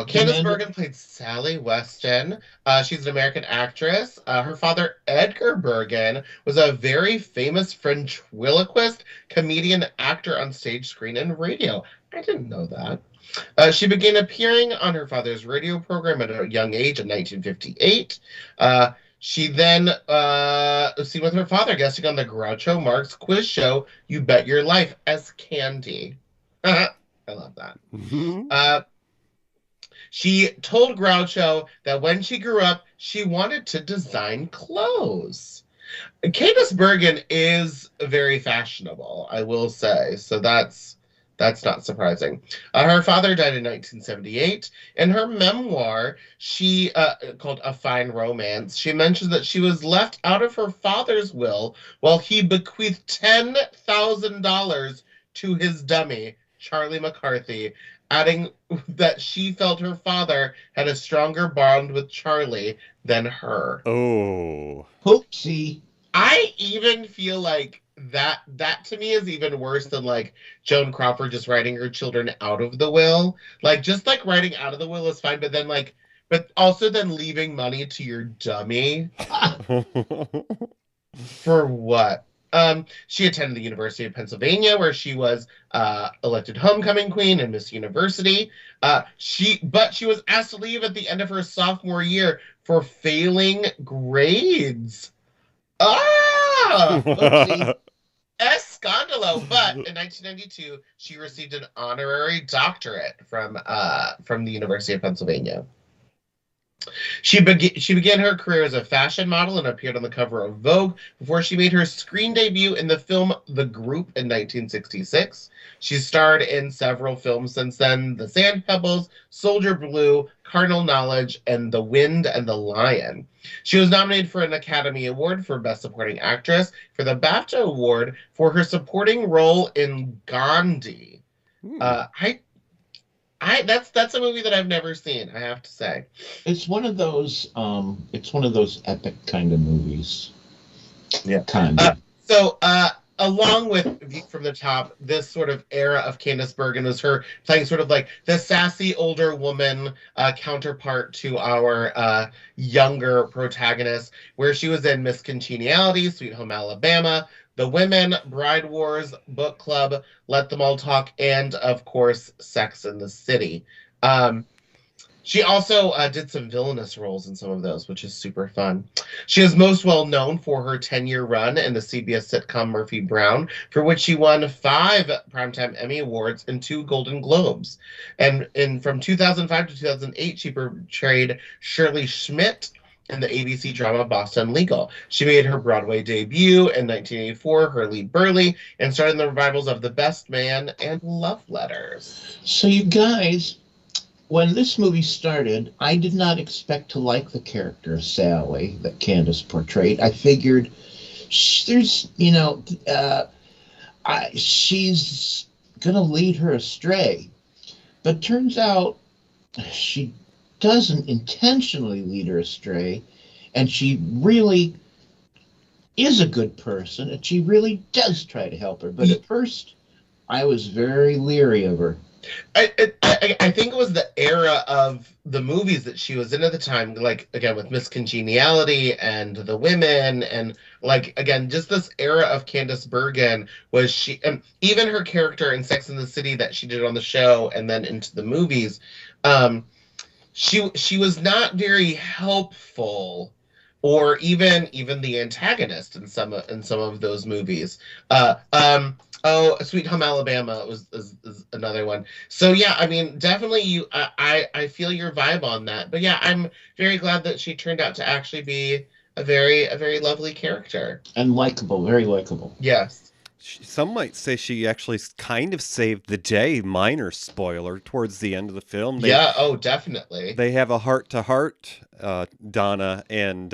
Candace Bergen played Sally Weston. She's an American actress. Her father, Edgar Bergen, was a very famous ventriloquist, comedian, actor on stage, screen, and radio. I didn't know that. She began appearing on her father's radio program at a young age in 1958. She then was seen with her father guesting on the Groucho Marx quiz show, You Bet Your Life, as Candy. I love that. She told Groucho that when she grew up, she wanted to design clothes. Candace Bergen is very fashionable, I will say, so that's not surprising. Her father died in 1978. In her memoir, she called A Fine Romance, she mentions that she was left out of her father's will while he bequeathed $10,000 to his dummy, Charlie McCarthy, adding that she felt her father had a stronger bond with Charlie than her. Oh. Oopsie. I even feel like that to me is even worse than like Joan Crawford just writing her children out of the will. Like, just like writing out of the will is fine, but then but also then leaving money to your dummy. For what? She attended the University of Pennsylvania, where she was elected homecoming queen and Miss University. She was asked to leave at the end of her sophomore year for failing grades. Escandalo! But in 1992, she received an honorary doctorate from the University of Pennsylvania. She began her career as a fashion model and appeared on the cover of Vogue before she made her screen debut in the film The Group in 1966. She starred in several films since then: The Sand Pebbles, Soldier Blue, Carnal Knowledge, and The Wind and the Lion. She was nominated for an Academy Award for Best Supporting Actress, for the BAFTA Award for her supporting role in Gandhi. That's a movie that I've never seen, I have to say. It's one of those epic kind of movies. Yeah. Kind of. So along with View from the Top, this sort of era of Candice Bergen was her playing sort of like the sassy older woman counterpart to our younger protagonist, where she was in Miss Congeniality, Sweet Home Alabama, The Women, Bride Wars, Book Club, Let Them All Talk, and of course, Sex and the City. She also did some villainous roles in some of those, which is super fun. She is most well known for her 10-year run in the CBS sitcom Murphy Brown, for which she won 5 Primetime Emmy Awards and 2 Golden Globes. And from 2005 to 2008, she portrayed Shirley Schmidt in the ABC drama Boston Legal. She made her Broadway debut in 1984, Hurly Burly, and starred in the revivals of The Best Man and Love Letters. So you guys, when this movie started, I did not expect to like the character of Sally that Candice portrayed. I figured there's, she's going to lead her astray. But turns out she doesn't intentionally lead her astray, and she really is a good person, and she really does try to help her. But at first, I was very leery of her. I think it was the era of the movies that she was in at the time, like, again, with Miss Congeniality and The Women, and, like, again, just this era of Candice Bergen was she, and even her character in Sex and the City that she did on the show and then into the movies, she was not very helpful, or even the antagonist in some of those movies. Sweet Home Alabama is another one. So yeah, I mean, definitely I feel your vibe on that. But yeah, I'm very glad that she turned out to actually be a very lovely character. And likable, very likable. Yes. Some might say she actually kind of saved the day, minor spoiler, towards the end of the film. Definitely. They have a heart-to-heart, Donna and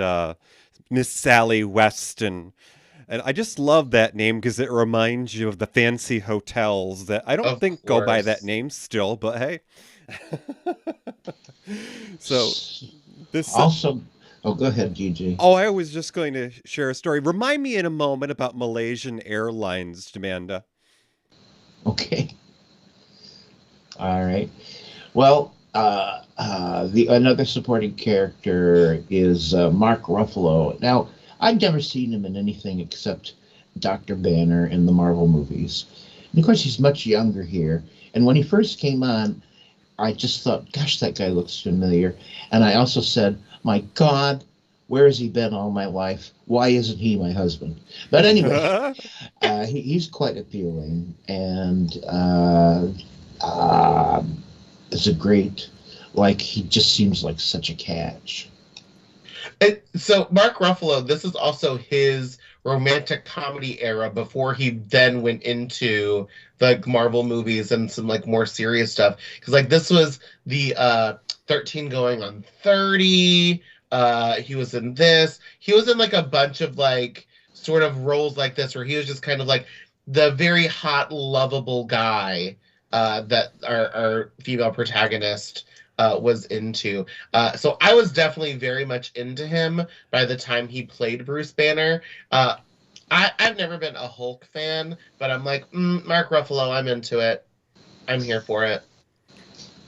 Miss Sally Weston. And I just love that name because it reminds you of the fancy hotels that I don't think go by that name still, but hey. So this also... Oh, go ahead, Gigi. Oh, I was just going to share a story. Remind me in a moment about Malaysian Airlines, Amanda. Okay. All right. Well, another supporting character is Mark Ruffalo. Now, I've never seen him in anything except Dr. Banner in the Marvel movies. And of course, he's much younger here. And when he first came on, I just thought, gosh, that guy looks familiar. And I also said, my God, where has he been all my life? Why isn't he my husband? But anyway, he's quite appealing, and is a great, he just seems like such a catch. So Mark Ruffalo, this is also his romantic comedy era before he then went into the Marvel movies and some more serious stuff. Because this was the 13 going on 30. He was in this. He was in a bunch of sort of roles like this where he was just kind of the very hot, lovable guy that our female protagonist was into. So I was definitely very much into him by the time he played Bruce Banner. I've never been a Hulk fan, but I'm Mark Ruffalo, I'm into it. I'm here for it.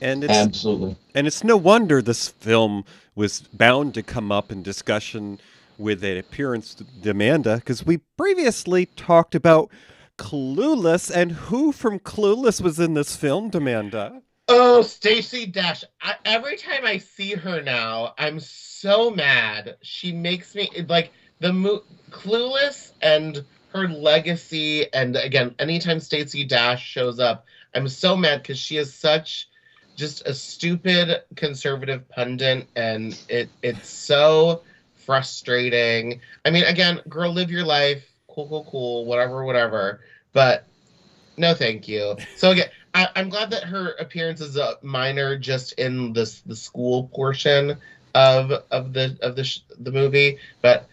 And it's, absolutely. And it's no wonder this film was bound to come up in discussion with an appearance to Amanda, because we previously talked about Clueless, and who from Clueless was in this film, Amanda? Oh, Stacey Dash. Every time I see her now, I'm so mad. She makes me, Clueless and her legacy, and again, anytime Stacey Dash shows up, I'm so mad because she is such just a stupid conservative pundit, and it's so frustrating. I mean, again, girl, live your life, cool, whatever, but no thank you. So again, I'm glad that her appearance is a minor just in the school portion of the movie, but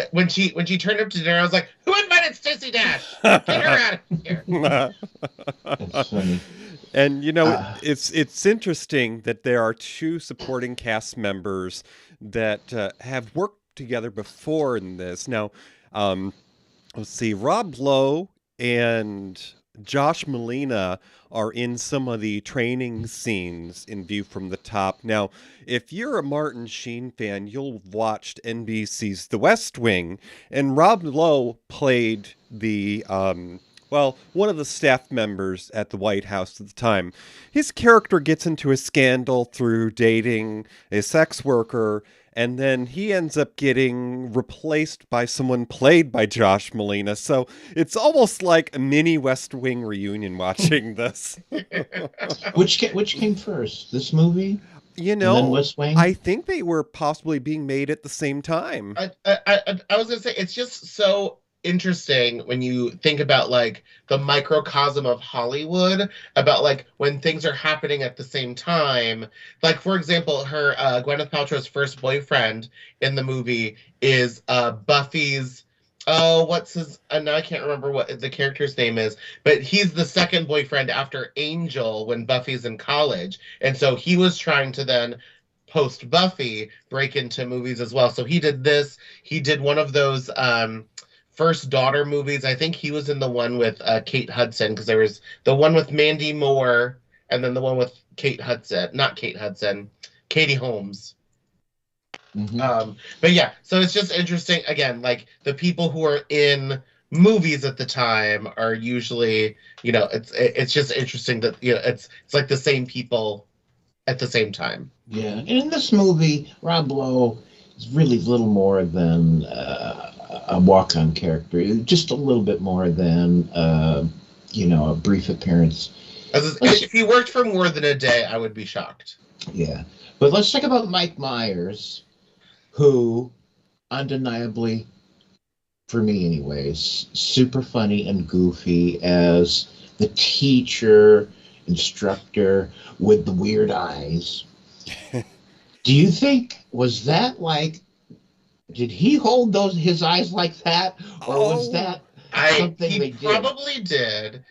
when she turned up to dinner, I was like, who invited Stacey Dash? Get her out of here. That's funny. And it's interesting that there are 2 supporting cast members that have worked together before in this. Now, let's see, Rob Lowe and Josh Molina are in some of the training scenes in View from the Top. Now, if you're a Martin Sheen fan, you'll have watched NBC's The West Wing, and Rob Lowe played one of the staff members at the White House at the time. His character gets into a scandal through dating a sex worker, and then he ends up getting replaced by someone played by Josh Molina. So it's almost like a mini West Wing reunion watching this. Which came first, this movie? You and then know, West Wing? I think they were possibly being made at the same time. I was gonna say, it's just so interesting when you think about like the microcosm of Hollywood, about like when things are happening at the same time. Like, for example, her Gwyneth Paltrow's first boyfriend in the movie is Buffy's, what's his, now I can't remember what the character's name is, but he's the second boyfriend after Angel when Buffy's in college. And so he was trying to then post Buffy break into movies as well. So he did this. He did one of those first daughter movies. I think he was in the one with Kate Hudson, because there was the one with Mandy Moore and then the one with Katie Holmes. Mm-hmm. But yeah, so it's just interesting. Again, like the people who are in movies at the time are usually, it's just interesting that it's like the same people at the same time. Yeah, and in this movie, Rob Lowe is really little more than a walk-on character, just a little bit more than a brief appearance. If he worked for more than a day, I would be shocked. Yeah, but let's talk about Mike Myers, who undeniably, for me anyways, super funny and goofy as the teacher, instructor with the weird eyes. Do you think, was that like, did he hold his eyes like that, or was that something he they did? Probably did.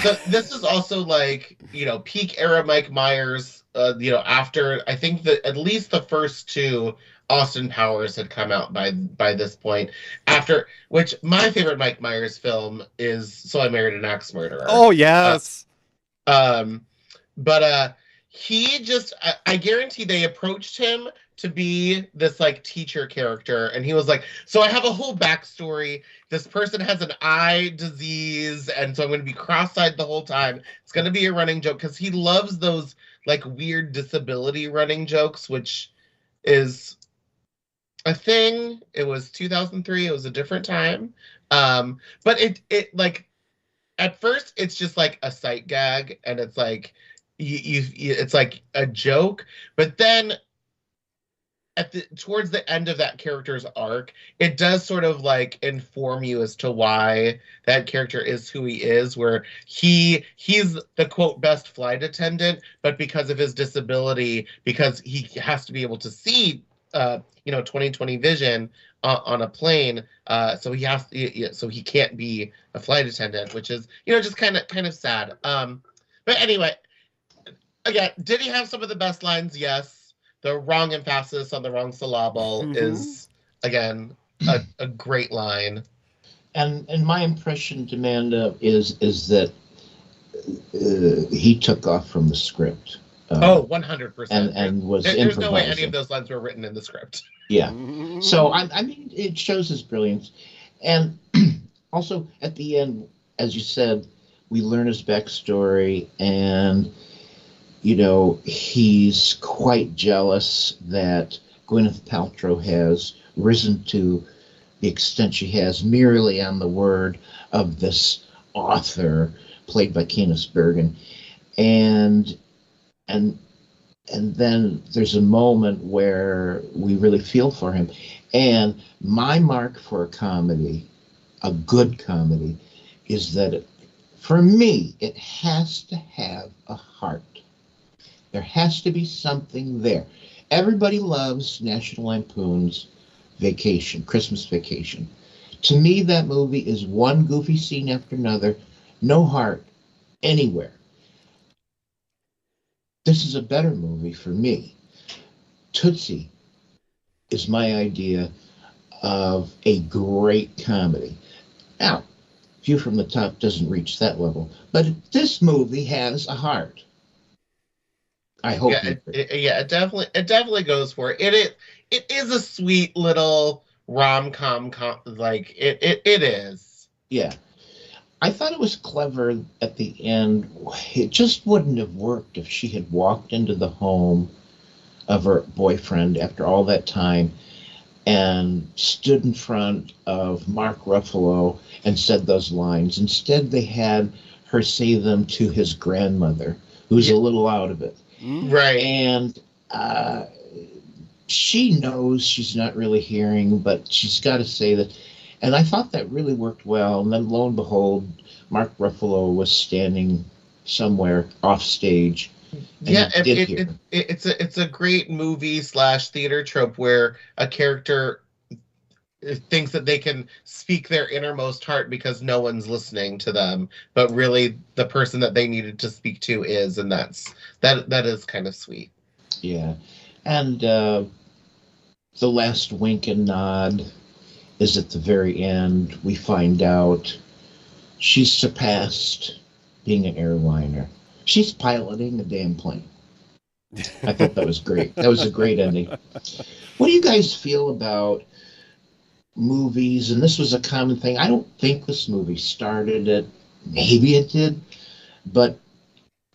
So this is also like, peak era Mike Myers, after, I think that at least the first two Austin Powers had come out by this point. After which, my favorite Mike Myers film is So I Married an Axe Murderer. Oh, yes. But he just, I guarantee they approached him to be this like teacher character, and he was like, so I have a whole backstory. This person has an eye disease, and so I'm going to be cross-eyed the whole time. It's going to be a running joke, because he loves those like weird disability running jokes, which is a thing. It was 2003. It was a different time. But it like, at first it's just like a sight gag, and it's like it's like a joke, but then towards the end of that character's arc, it does sort of like inform you as to why that character is who he is, where he's the quote best flight attendant, but because of his disability, because he has to be able to see 20/20 vision on a plane, so he can't be a flight attendant, which is just kind of sad. But anyway, again, did he have some of the best lines? Yes. The wrong emphasis on the wrong syllable is, again, a great line. And my impression, Amanda, is that he took off from the script. 100%. And was There's no way any of those lines were written in the script. Yeah. So, I mean, it shows his brilliance. And also, at the end, as you said, we learn his backstory, and he's quite jealous that Gwyneth Paltrow has risen to the extent she has merely on the word of this author played by Candice Bergen. And then there's a moment where we really feel for him. And my mark for a comedy, a good comedy, is that for me, it has to have a heart. There has to be something there. Everybody loves National Lampoon's Vacation, Christmas Vacation. To me, that movie is one goofy scene after another, no heart anywhere. This is a better movie for me. Tootsie is my idea of a great comedy. Now, View from the Top doesn't reach that level. But this movie has a heart. I hope. Yeah, it definitely goes for it. It is a sweet little rom-com, like it is. Yeah. I thought it was clever at the end. It just wouldn't have worked if she had walked into the home of her boyfriend after all that time and stood in front of Mark Ruffalo and said those lines. Instead, they had her say them to his grandmother, who's a little out of it. Right. And she knows she's not really hearing, but she's got to say that. And I thought that really worked well. And then lo and behold, Mark Ruffalo was standing somewhere off stage. Yeah, it's a great movie / theater trope where a character thinks that they can speak their innermost heart because no one's listening to them, but really the person that they needed to speak to is, and that is kind of sweet. Yeah, and the last wink and nod is at the very end. We find out she's surpassed being an airliner. She's piloting a damn plane. I thought that was great. That was a great ending. What do you guys feel about movies? And this was a common thing. I don't think this movie started it. Maybe it did. But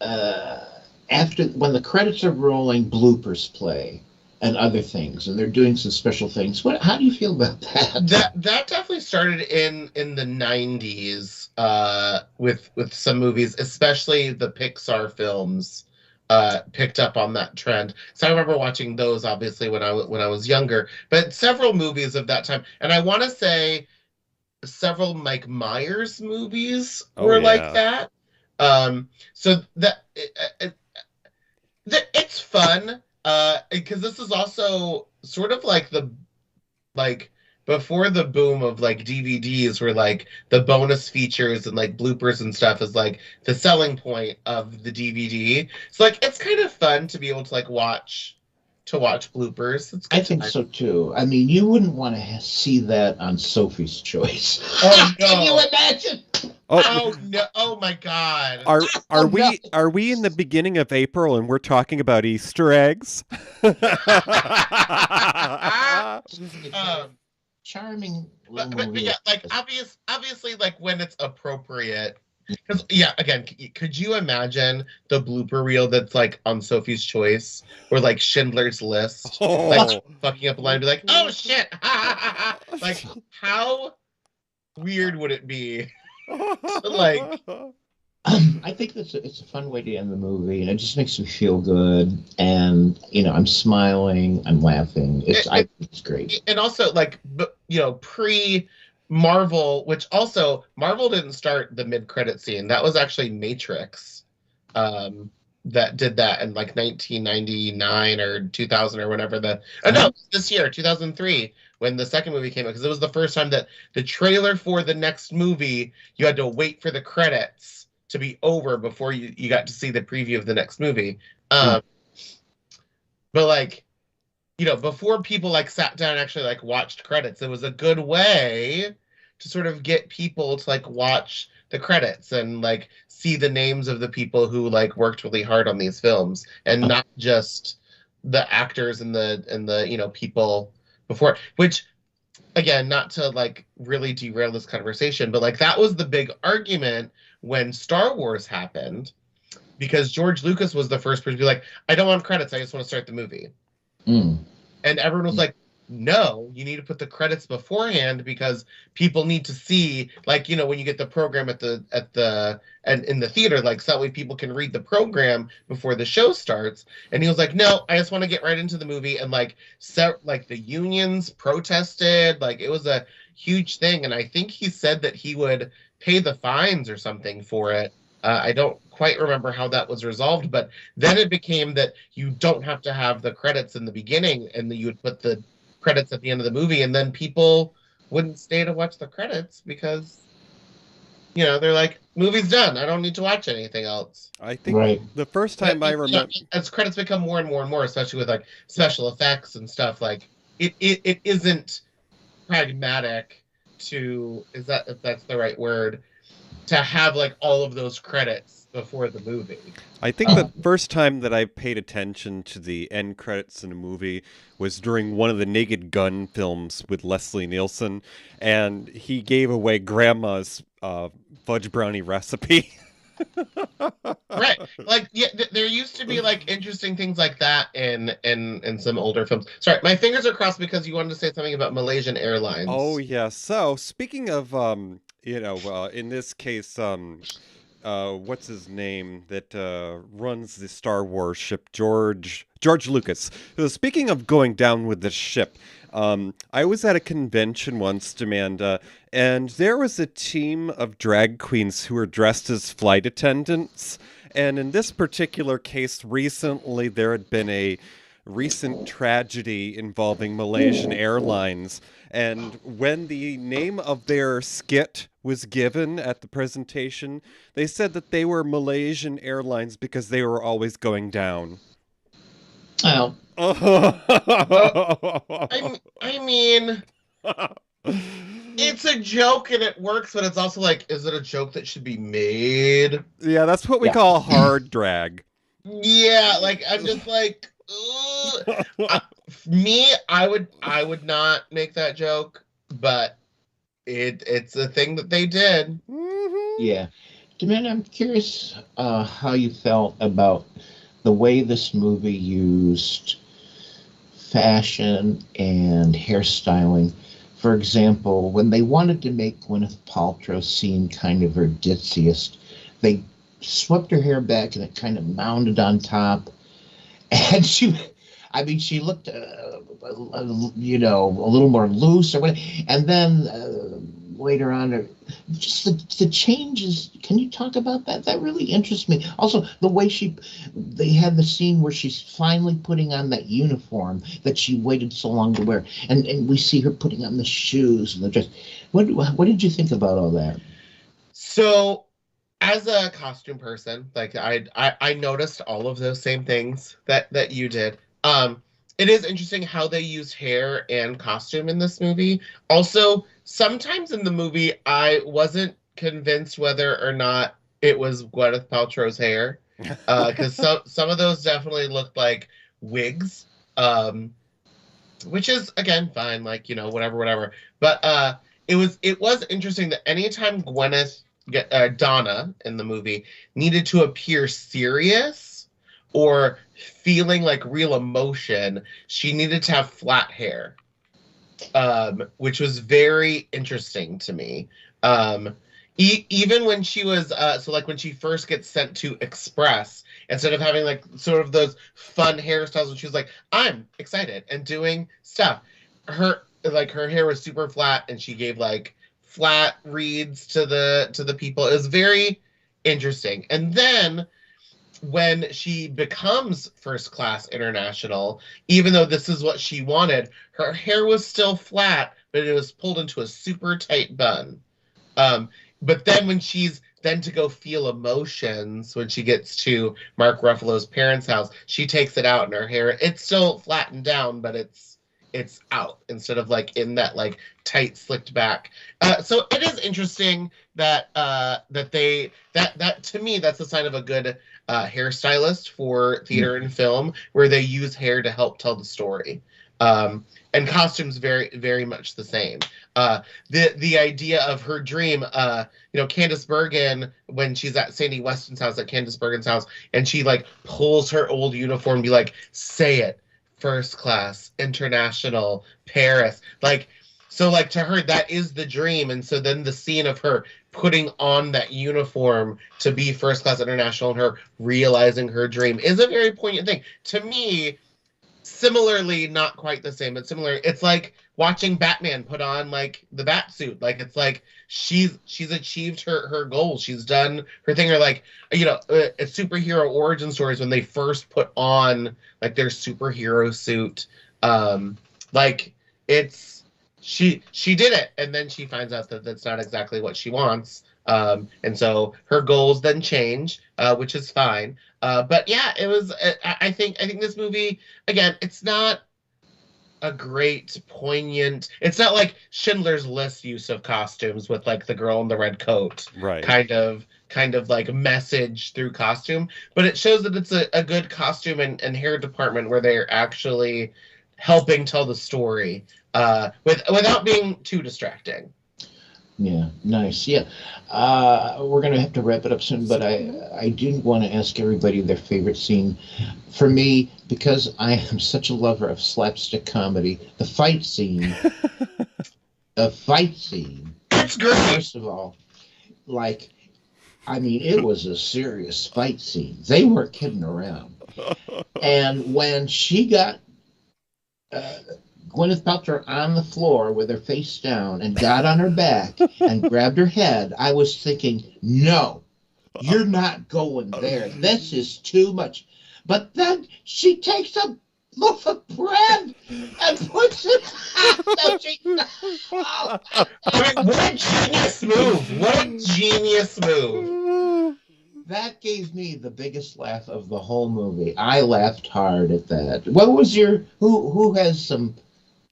after, when the credits are rolling, bloopers play and other things, and they're doing some special things. How do you feel about that? That definitely started in the 90s with some movies, especially the Pixar films picked up on that trend. So I remember watching those obviously when I was younger, but several movies of that time, and I want to say several Mike Myers movies were like that. So that it's fun. Because this is also sort of like before the boom of like DVDs, where like the bonus features and like bloopers and stuff is like the selling point of the DVD. So like it's kind of fun to be able to like watch bloopers. It's good. I think so too. I mean, you wouldn't want to see that on Sophie's Choice. Oh no! Can you imagine? Oh no! Oh my God! Are we in the beginning of April and we're talking about Easter eggs? Charming, but yeah, like obviously, like when it's appropriate. Because yeah, again, could you imagine the blooper reel that's like on Sophie's Choice or like Schindler's List, like fucking up a line and be like, "Oh shit!" Like how weird would it be? Like, I think it's a fun way to end the movie, and it just makes me feel good. And I'm smiling, I'm laughing. It's great. And also, like, pre Marvel, which also Marvel didn't start the mid-credit scene. That was actually Matrix, that did that in like 1999 or 2000 or whenever this year, 2003. When the second movie came out, because it was the first time that the trailer for the next movie, you had to wait for the credits to be over before you got to see the preview of the next movie. But like, before people like sat down and actually like watched credits, it was a good way to sort of get people to like watch the credits and like see the names of the people who like worked really hard on these films, and not just the actors and the people before, which again, not to like really derail this conversation, but like that was the big argument when Star Wars happened, because George Lucas was the first person to be like, I don't want credits, I just want to start the movie. And everyone was like, no, you need to put the credits beforehand because people need to see, like, when you get the program and in the theater, like, so that way people can read the program before the show starts. And he was like, no, I just want to get right into the movie. And like the unions protested, like it was a huge thing. And I think he said that he would pay the fines or something for it. I don't quite remember how that was resolved, but then it became that you don't have to have the credits in the beginning, and you would put the credits at the end of the movie, and then people wouldn't stay to watch the credits because they're like, movie's done, I don't need to watch anything else. I think the first time I remember, as credits become more and more and more, especially with like special effects and stuff, like it isn't pragmatic to, if that's the right word, to have like all of those credits before the movie. I think the first time that I paid attention to the end credits in a movie was during one of the Naked Gun films with Leslie Nielsen, and he gave away Grandma's fudge brownie recipe. Right, like there used to be like interesting things like that in some older films. Sorry, my fingers are crossed because you wanted to say something about Malaysian Airlines. Oh yeah. So speaking of in this case what's his name that runs the Star Wars ship, George Lucas. So speaking of going down with the ship, I was at a convention once, Amanda, and there was a team of drag queens who were dressed as flight attendants. And in this particular case, recently there had been a recent tragedy involving Malaysian Airlines. And when the name of their skit was given at the presentation, they said that they were Malaysian Airlines because they were always going down. Oh. I mean, it's a joke and it works, but it's also like, is it a joke that should be made? Yeah, that's what we call hard drag. Yeah, like I'm just like, I would not make that joke, but it's a thing that they did. Mm-hmm. Yeah. Amanda, I'm curious how you felt about the way this movie used fashion and hairstyling. For example, when they wanted to make Gwyneth Paltrow seem kind of her ditziest, they swept her hair back and it kind of mounded on top. And she looked, a little more loose or whatever. And then later on, just the changes. Can you talk about that? That really interests me. Also, the way they had the scene where she's finally putting on that uniform that she waited so long to wear, and we see her putting on the shoes and the dress. What did you think about all that? So, as a costume person, like I noticed all of those same things that you did. It is interesting how they used hair and costume in this movie. Also, sometimes in the movie, I wasn't convinced whether or not it was Gwyneth Paltrow's hair, because some of those definitely looked like wigs, which is again fine, like whatever. But it was interesting that anytime Donna in the movie needed to appear serious or feeling like real emotion, she needed to have flat hair, which was very interesting to me. Even when she was when she first gets sent to Express, instead of having like sort of those fun hairstyles when she was like, I'm excited and doing stuff, her hair was super flat and she gave like flat reads to the people. It was very interesting. And then when she becomes first class international, even though this is what she wanted, her hair was still flat, but it was pulled into a super tight bun. But then when she's then to go feel emotions, when she gets to Mark Ruffalo's parents' house, she takes it out and her hair, it's still flattened down, but it's out instead of like in that like tight slicked back. So it is interesting that that to me, that's a sign of a good hairstylist for theater and film, where they use hair to help tell the story. And costumes very, very much the same. The idea of her dream, Candice Bergen, when she's at Sandy Weston's house, at Candice Bergen's house, and she like pulls her old uniform and be like, say it, first class, international, Paris. So to her, that is the dream. And so then the scene of her putting on that uniform to be first class international and her realizing her dream is a very poignant thing. To me, similarly, not quite the same, but similar. It's like watching Batman put on like the bat suit. Like it's like she's achieved her goal. She's done her thing. Or like superhero origin stories when they first put on like their superhero suit. She did it, and then she finds out that that's not exactly what she wants. And so her goals then change, which is fine. But yeah, it was. I think this movie, again, it's not a great poignant. It's not like Schindler's List use of costumes with like the girl in the red coat, Right. kind of like message through costume, but it shows that it's a good costume and hair department where they're actually helping tell the story without being too distracting. Yeah, nice. Yeah, we're gonna have to wrap it up soon, but I do want to ask everybody their favorite scene. For me, because I am such a lover of slapstick comedy, the fight scene. That's great. First of all, like, I mean, it was a serious fight scene. They weren't kidding around. And when she got Gwyneth Paltrow on the floor with her face down and got on her back and grabbed her head, I was thinking, no, you're not going there. This is too much. But then she takes a loaf of bread and puts it on. What a genius move! What a genius move! That gave me the biggest laugh of the whole movie. I laughed hard at that. What was your who has some?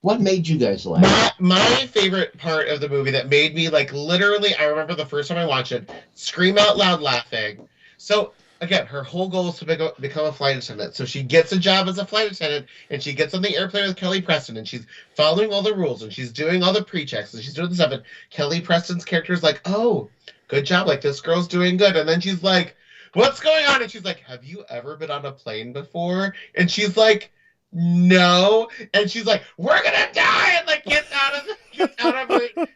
What made you guys laugh? My favorite part of the movie that made me like literally, I remember the first time I watched it, scream out loud laughing. So again, her whole goal is to become a flight attendant. So she gets a job as a flight attendant, and she gets on the airplane with Kelly Preston, and she's following all the rules, and she's doing all the pre-checks, and she's doing the stuff. And Kelly Preston's character is like, "Oh, good job! Like this girl's doing good." And then she's like, "What's going on?" And she's like, "Have you ever been on a plane before?" And she's like, "No." And she's like, "We're gonna die!" And like gets out of it. We're all going down.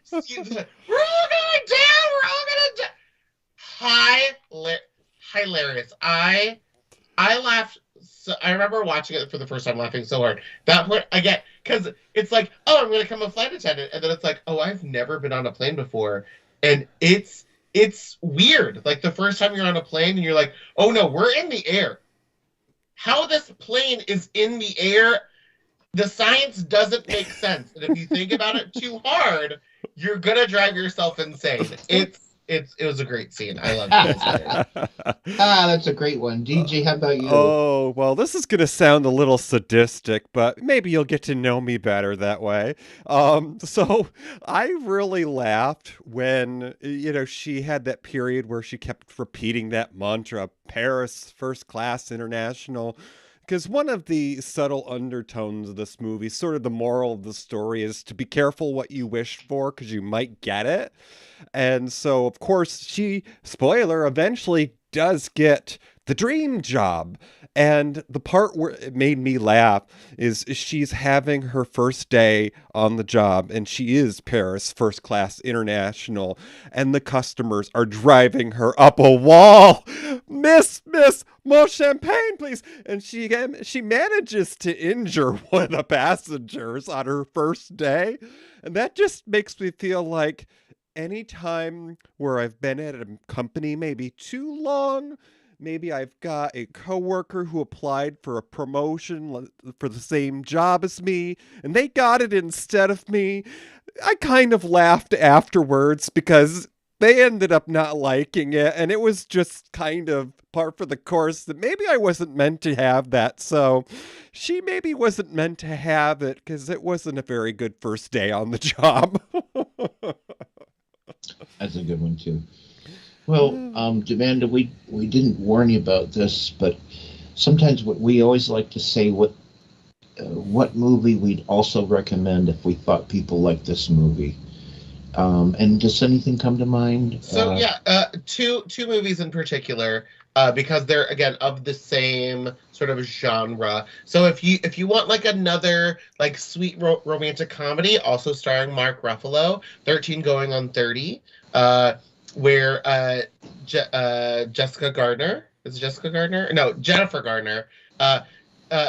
We're all gonna die. Hilarious. I laughed. So, I remember watching it for the first time, laughing so hard. That point I get, because it's like, oh, I'm gonna become a flight attendant, and then it's like, oh, I've never been on a plane before, and it's weird. Like the first time you're on a plane, and you're like, oh no, we're in the air. How this plane is in the air, the science doesn't make sense. And if you think about it too hard, you're gonna drive yourself insane. It was a great scene. I love it. That's a great one. DJ, how about you? Oh, well, this is going to sound a little sadistic, but maybe you'll get to know me better that way. So I really laughed when, she had that period where she kept repeating that mantra, Paris, first class, international. Because one of the subtle undertones of this movie, sort of the moral of the story, is to be careful what you wish for because you might get it. And so, of course, she, spoiler, eventually does get the dream job. And the part where it made me laugh is she's having her first day on the job, and she is Paris first class international, and the customers are driving her up a wall. Miss, more champagne, please. And she manages to injure one of the passengers on her first day. And that just makes me feel like anytime where I've been at a company maybe too long, maybe I've got a coworker who applied for a promotion for the same job as me, and they got it instead of me. I kind of laughed afterwards because they ended up not liking it, and it was just kind of par for the course that maybe I wasn't meant to have that. So she maybe wasn't meant to have it because it wasn't a very good first day on the job. That's a good one, too. Well, Amanda, we didn't warn you about this, but sometimes we always like to say what movie we'd also recommend if we thought people liked this movie. And does anything come to mind? So two movies in particular, because they're again of the same sort of genre. So if you want like another like sweet romantic comedy, also starring Mark Ruffalo, 13 Going on 30. Where Jessica Gardner, is it Jessica Gardner? No, Jennifer Gardner,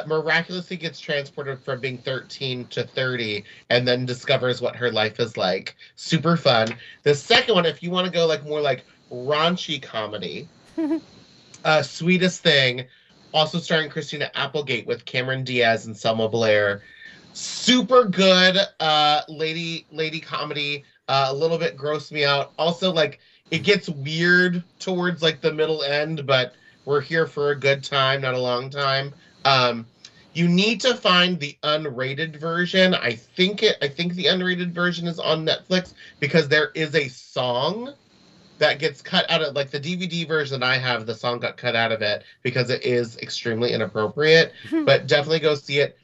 miraculously gets transported from being 13 to 30 and then discovers what her life is like. Super fun. The second one, if you want to go like more like raunchy comedy, Sweetest Thing, also starring Christina Applegate with Cameron Diaz and Selma Blair. Super good lady comedy. A little bit grossed me out. Also, like, it gets weird towards like the middle end, but we're here for a good time, not a long time. You need to find the unrated version. I think the unrated version is on Netflix because there is a song that gets cut out of, like, the DVD version I have, the song got cut out of it because it is extremely inappropriate, but definitely go see it.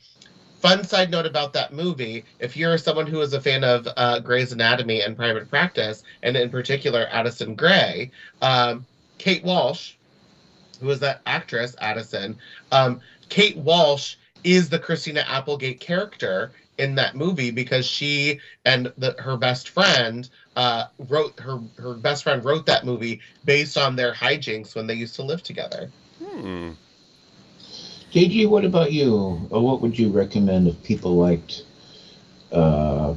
Fun side note about that movie, if you're someone who is a fan of Grey's Anatomy and Private Practice, and in particular Addison Gray, Kate Walsh, who is that actress, Addison, Kate Walsh is the Christina Applegate character in that movie because she and her best friend wrote that movie based on their hijinks when they used to live together. JG, what about you? Or what would you recommend if people liked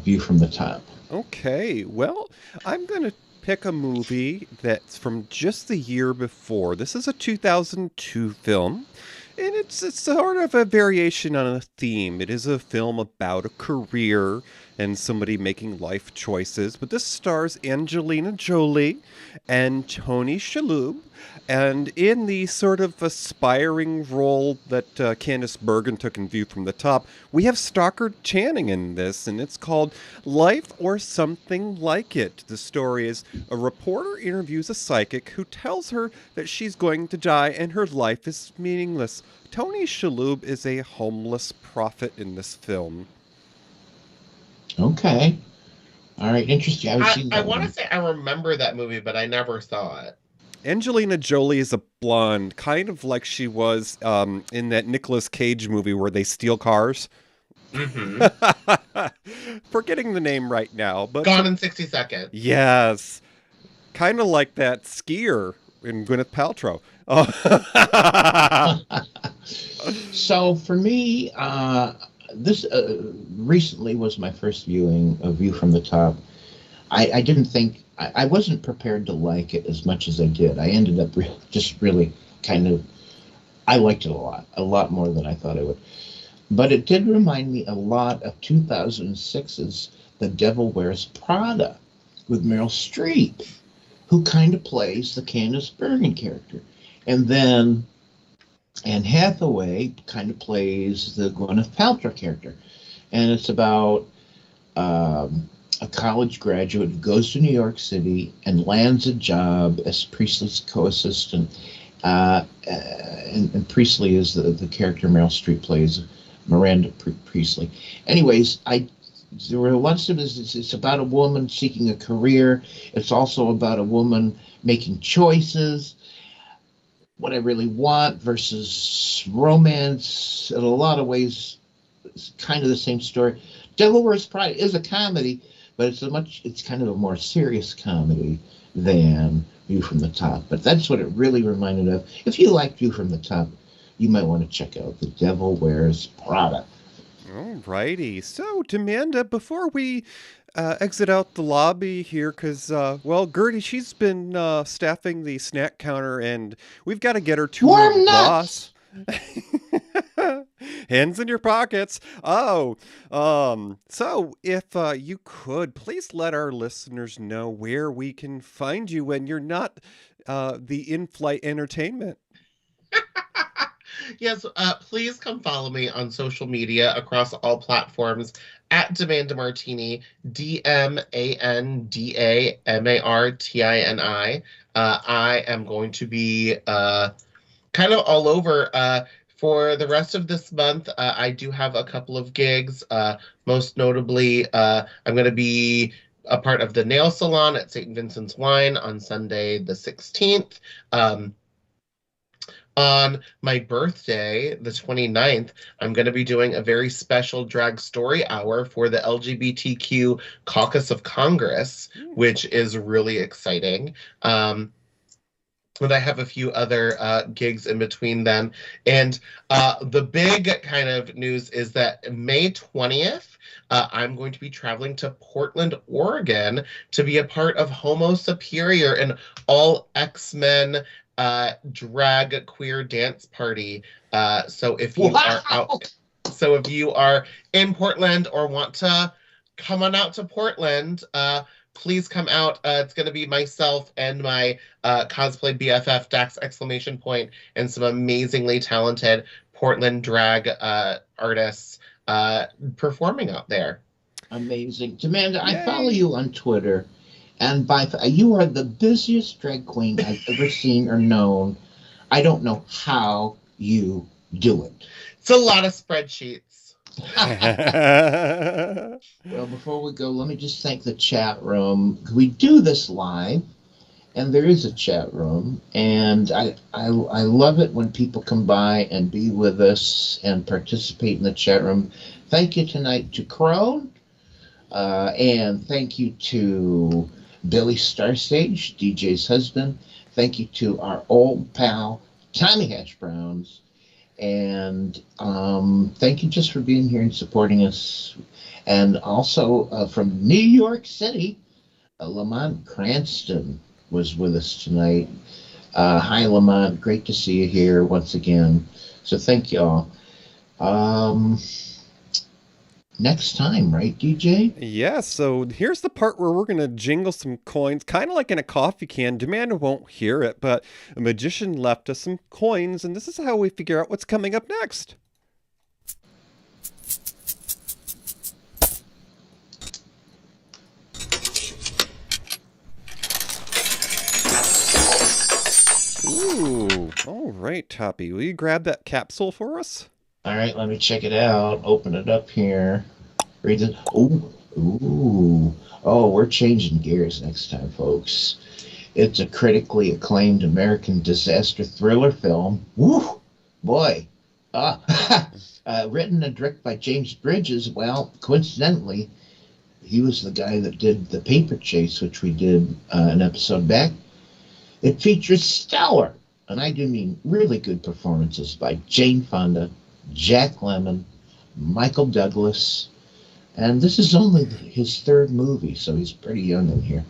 View from the Top? Okay, well, I'm going to pick a movie that's from just the year before. This is a 2002 film, and it's sort of a variation on a theme. It is a film about a career and somebody making life choices, but this stars Angelina Jolie and Tony Shalhoub, and in the sort of aspiring role that Candice Bergen took in View from the Top, we have Stockard Channing in this, and it's called Life or Something Like It. The story is a reporter interviews a psychic who tells her that she's going to die and her life is meaningless. Tony Shalhoub is a homeless prophet in this film. Okay. All right, interesting. I want to say I remember that movie, but I never saw it. Angelina Jolie is a blonde, kind of like she was in that Nicolas Cage movie where they steal cars. Forgetting the name right now, but Gone in 60 Seconds. Yes, kind of like that skier in Gwyneth Paltrow. So for me, this recently was my first viewing of View from the Top. I didn't think, I wasn't prepared to like it as much as I did. I ended up really kind of, I liked it a lot more than I thought I would. But it did remind me a lot of 2006's The Devil Wears Prada with Meryl Streep, who kind of plays the Candice Bergen character. And then Anne Hathaway kind of plays the Gwyneth Paltrow character. And it's about a college graduate who goes to New York City and lands a job as Priestley's co-assistant. And Priestley is the character Meryl Streep plays, Miranda Priestley. Anyways, there were lots of this. It's about a woman seeking a career. It's also about a woman making choices. What I really want versus romance. In a lot of ways, it's kind of the same story. Devil Wears Prada is a comedy, but it's kind of a more serious comedy than View from the Top. But that's what it really reminded of. If you like View from the Top, you might want to check out The Devil Wears Prada. Alrighty. So, Amanda, before we exit out the lobby here, because, Gertie, she's been staffing the snack counter, and we've got to get her to her boss. Hands in your pockets. So if you could, please let our listeners know where we can find you when you're not the in-flight entertainment. Yes, please come follow me on social media across all platforms at Demanda Martini, DMANDAMARTINI. I am going to be kind of all over. For the rest of this month, I do have a couple of gigs. Most notably, I'm going to be a part of the nail salon at St. Vincent's Wine on Sunday the 16th. On my birthday, the 29th, I'm going to be doing a very special drag story hour for the LGBTQ Caucus of Congress, which is really exciting. And I have a few other gigs in between then. And the big kind of news is that May 20th, I'm going to be traveling to Portland, Oregon to be a part of Homo Superior, an all X-Men drag queer dance party. So if you if you are in Portland or want to come on out to Portland, please come out. It's going to be myself and my cosplay BFF Dax ! And some amazingly talented Portland drag artists performing out there. Amazing. Amanda, I follow you on Twitter, and you are the busiest drag queen I've ever seen or known. I don't know how you do it. It's a lot of spreadsheets. Well, before we go, let me just thank the chat room. We do this live, and there is a chat room, and I love it when people come by and be with us and participate in the chat room. Thank you tonight to Crone, and thank you to Billy Starstage, DJ's husband. Thank you to our old pal, Tommy Hash Browns. And thank you just for being here and supporting us. And also from New York City, Lamont Cranston was with us tonight. Hi, Lamont. Great to see you here once again. So thank you all. Next time, right, DJ? Yeah, so here's the part where we're going to jingle some coins, kind of like in a coffee can. Amanda won't hear it, but a magician left us some coins, and this is how we figure out what's coming up next. Ooh, all right, Toppy. Will you grab that capsule for us? All right, let me check it out. Open it up here. Read it. Ooh. Oh, we're changing gears next time, folks. It's a critically acclaimed American disaster thriller film. Woo! Boy. Written and directed by James Bridges. Well, coincidentally, he was the guy that did The Paper Chase, which we did an episode back. It features stellar, and I do mean really good performances by Jane Fonda, Jack Lemmon, Michael Douglas, and this is only his third movie, so he's pretty young in here.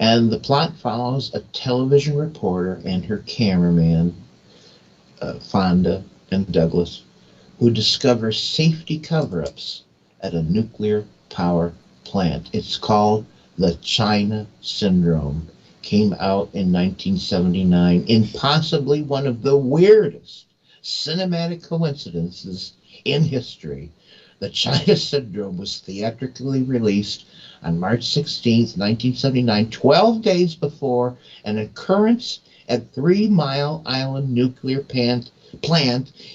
And the plot follows a television reporter and her cameraman, Fonda and Douglas, who discover safety cover-ups at a nuclear power plant. It's called the China Syndrome. Came out in 1979 in possibly one of the weirdest cinematic coincidences in history. The China Syndrome was theatrically released on March 16th, 1979, 12 days before an occurrence at 3 Mile Island nuclear plant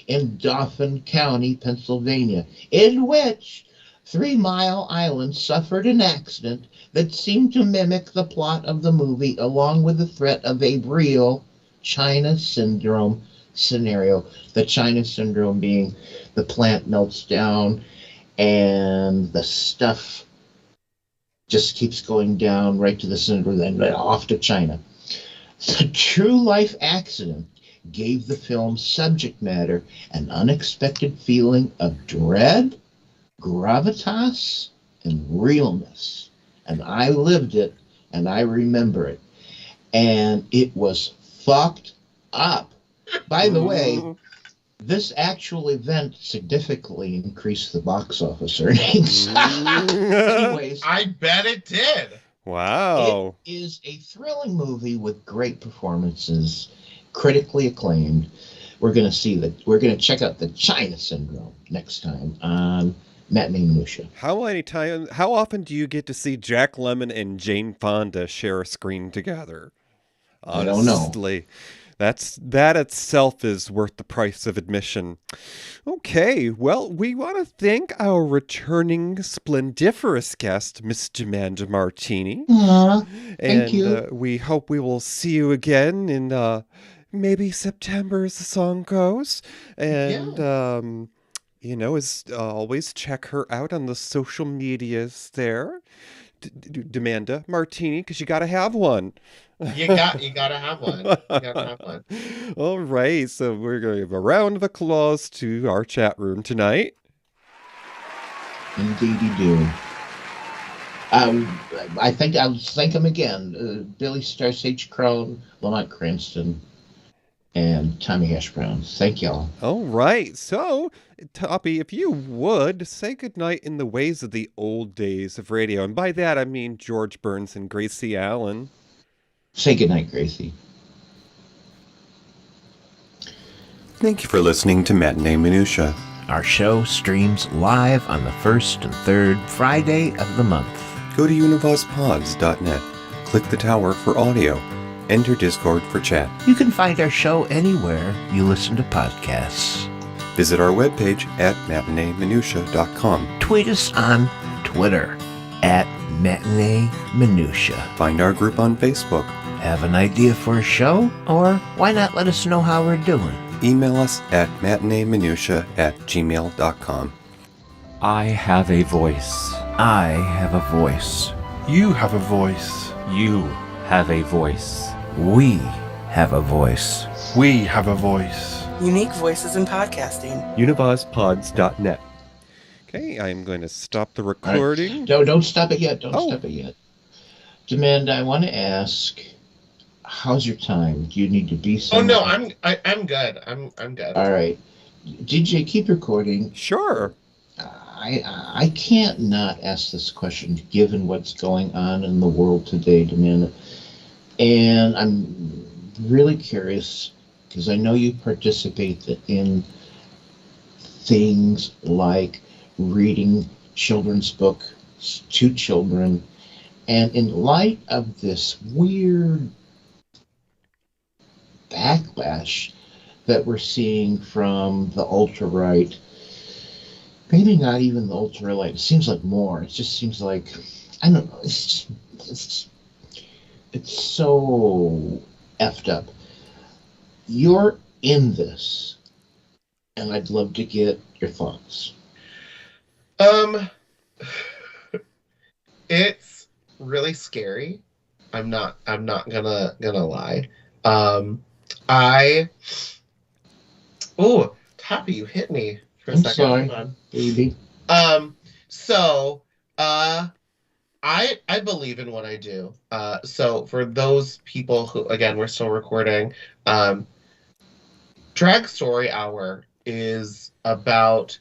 in Dauphin County, Pennsylvania, in which 3 Mile Island suffered an accident that seemed to mimic the plot of the movie, along with the threat of a real China Syndrome scenario. The China Syndrome being the plant melts down and the stuff just keeps going down right to the center, then right off to China. The true life accident gave the film's subject matter an unexpected feeling of dread, gravitas, and realness. And I lived it, and I remember it. And it was fucked up. By the way, this actual event significantly increased the box office earnings. Anyways, I bet it did. Wow. It is a thrilling movie with great performances, critically acclaimed. We're going to check out the China Syndrome next time on MatMin Minutia. How often do you get to see Jack Lemmon and Jane Fonda share a screen together? Honestly, I don't know. That itself is worth the price of admission. Okay, well, we want to thank our returning splendiferous guest, Miss Amanda Martini. Thank you. We hope we will see you again in maybe September, as the song goes. And as always, check her out on the social medias there. Amanda Martini, because you got to have one. You gotta have one. You gotta have one. All right, so we're going to give a round of applause to our chat room tonight. Indeed you do. I think I'll thank them again. Billy Starsage Crone, Lamont Cranston, and Tommy Hash Brown. Thank y'all. All right, so Toppy, if you would, say goodnight in the ways of the old days of radio. And by that, I mean George Burns and Gracie Allen. Say goodnight, Gracie. Thank you for listening to Matinee Minutia. Our show streams live on the first and third Friday of the month. Go to univospods.net, click the tower for audio, enter Discord for chat. You can find our show anywhere you listen to podcasts. Visit our webpage at matineeminutia.com. Tweet us on Twitter at Matinee Minutia. Find our group on Facebook. Have an idea for a show? Or why not let us know how we're doing? Email us at matineeminutia@gmail.com. I have a voice. I have a voice. You have a voice. You have a voice. We have a voice. We have a voice. Unique voices in podcasting. univospods.net. Okay, I'm going to stop the recording. Right. No, don't stop it yet. Don't stop it yet. Amanda, I want to ask, how's your time? Do you need to be somewhere? Oh no, I'm good. I'm good. All right. DJ, keep recording. Sure. I can't not ask this question given what's going on in the world today, Amanda. And I'm really curious because I know you participate in things like reading children's books to children. And in light of this weird backlash that we're seeing from the ultra-right, maybe not even the ultra-right, it seems like more. It just seems like, I don't know, it's so effed up. You're in this, and I'd love to get your thoughts. It's really scary. I'm not gonna lie. Tappy, you hit me for a second. Sorry, baby. So I believe in what I do. So for those people who, again, we're still recording, Drag Story Hour is about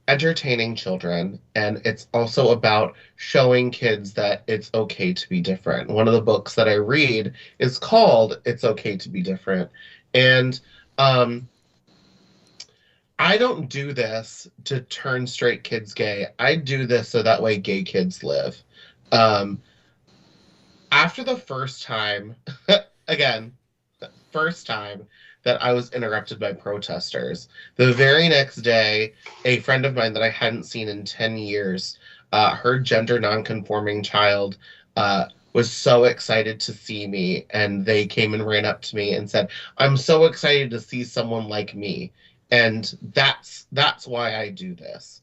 entertaining children, and it's also about showing kids that it's okay to be different. One of the books that I read is called It's Okay to Be Different. And I don't do this to turn straight kids gay. I do this so that way gay kids live. After the first time, that I was interrupted by protesters, the very next day, a friend of mine that I hadn't seen in 10 years, her gender nonconforming child, was so excited to see me, and they came and ran up to me and said, "I'm so excited to see someone like me." And that's why I do this.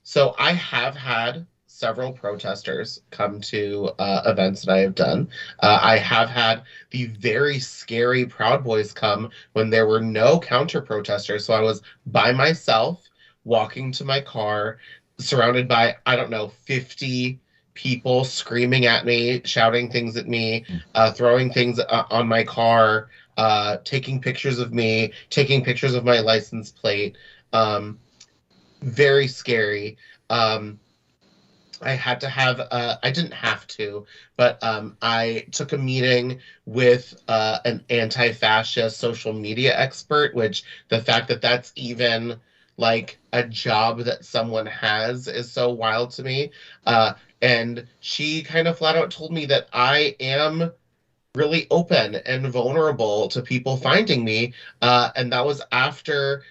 So I have had several protesters come to events that I have done. I have had the very scary Proud Boys come when there were no counter protesters. So I was by myself, walking to my car, surrounded by, 50 people screaming at me, shouting things at me, throwing things on my car, taking pictures of me, taking pictures of my license plate. Very scary. I had to have, I didn't have to, but I took a meeting with an anti-fascist social media expert, which the fact that that's even like a job that someone has is so wild to me. And she kind of flat out told me that I am really open and vulnerable to people finding me. And that was after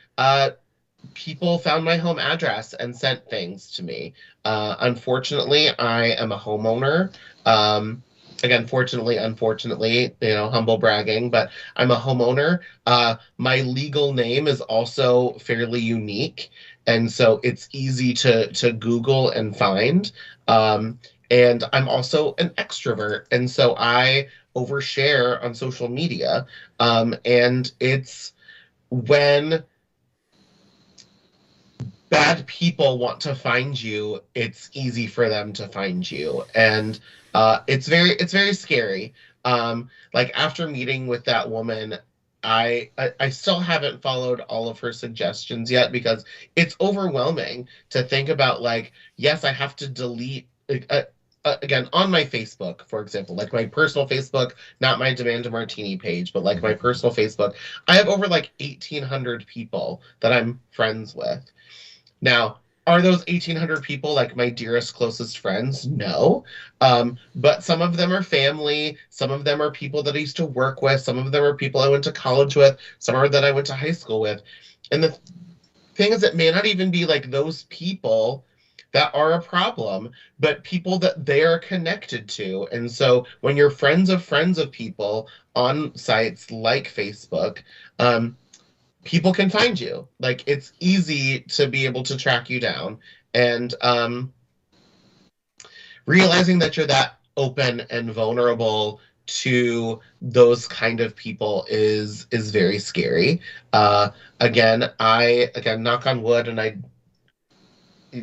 people found my home address and sent things to me. Unfortunately, I am a homeowner. Again, fortunately, unfortunately, humble bragging, but I'm a homeowner. My legal name is also fairly unique, and so it's easy to Google and find. And I'm also an extrovert, and so I overshare on social media. And it's when bad people want to find you, it's easy for them to find you. And it's very scary. Like after meeting with that woman, I still haven't followed all of her suggestions yet because it's overwhelming to think about, like, yes, I have to delete. again, on my Facebook, for example, like my personal Facebook, not my Demand a Martini page, but like my personal Facebook, I have over like 1,800 people that I'm friends with. Now, are those 1,800 people like my dearest, closest friends? No. But some of them are family. Some of them are people that I used to work with. Some of them are people I went to college with. Some are that I went to high school with. And the thing is, it may not even be like those people that are a problem, but people that they are connected to. And so when you're friends of people on sites like Facebook, people can find you. Like, it's easy to be able to track you down. And realizing that you're that open and vulnerable to those kind of people is very scary. Again, knock on wood, and I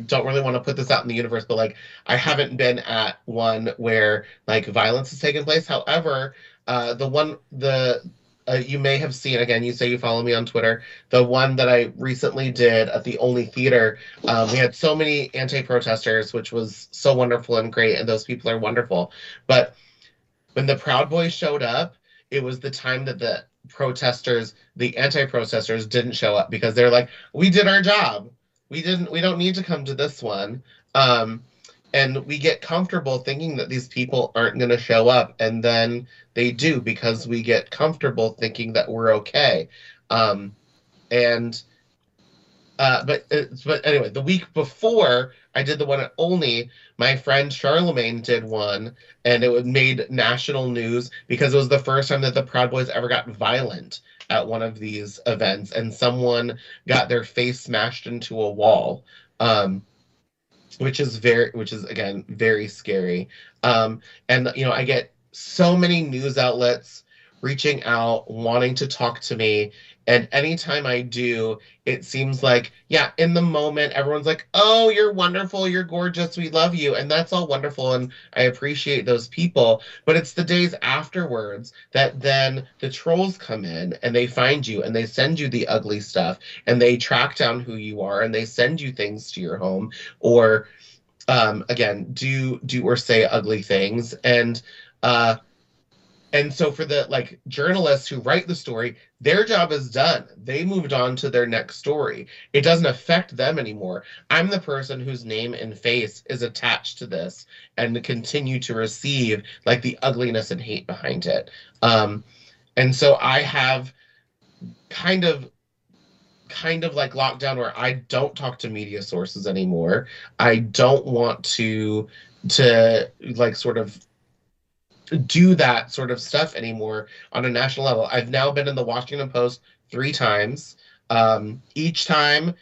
don't really want to put this out in the universe, but like, I haven't been at one where like violence has taken place. However, you may have seen, again, you say you follow me on Twitter, the one that I recently did at the Only Theater. We had so many anti-protesters, which was so wonderful and great, and those people are wonderful. But when the Proud Boys showed up, it was the time that the anti-protesters didn't show up, because they're like, we did our job. We don't need to come to this one. And we get comfortable thinking that these people aren't going to show up, and then they do, because we get comfortable thinking that we're okay. But anyway, the week before I did the one at Only, my friend Charlemagne did one, and it made national news because it was the first time that the Proud Boys ever got violent at one of these events, and someone got their face smashed into a wall. Which is again very scary. And I get so many news outlets reaching out, wanting to talk to me, and anytime I do, it seems like, yeah, in the moment, everyone's like, oh, you're wonderful, you're gorgeous, we love you, and that's all wonderful, and I appreciate those people, but it's the days afterwards that then the trolls come in, and they find you, and they send you the ugly stuff, and they track down who you are, and they send you things to your home, or again, do or say ugly things. And so for the like journalists who write the story, their job is done. They moved on to their next story. It doesn't affect them anymore. I'm the person whose name and face is attached to this and continue to receive like the ugliness and hate behind it. And so I have kind of like lockdown where I don't talk to media sources anymore. I don't want to like sort of do that sort of stuff anymore on a national level. I've now been in the Washington Post 3 times. Each time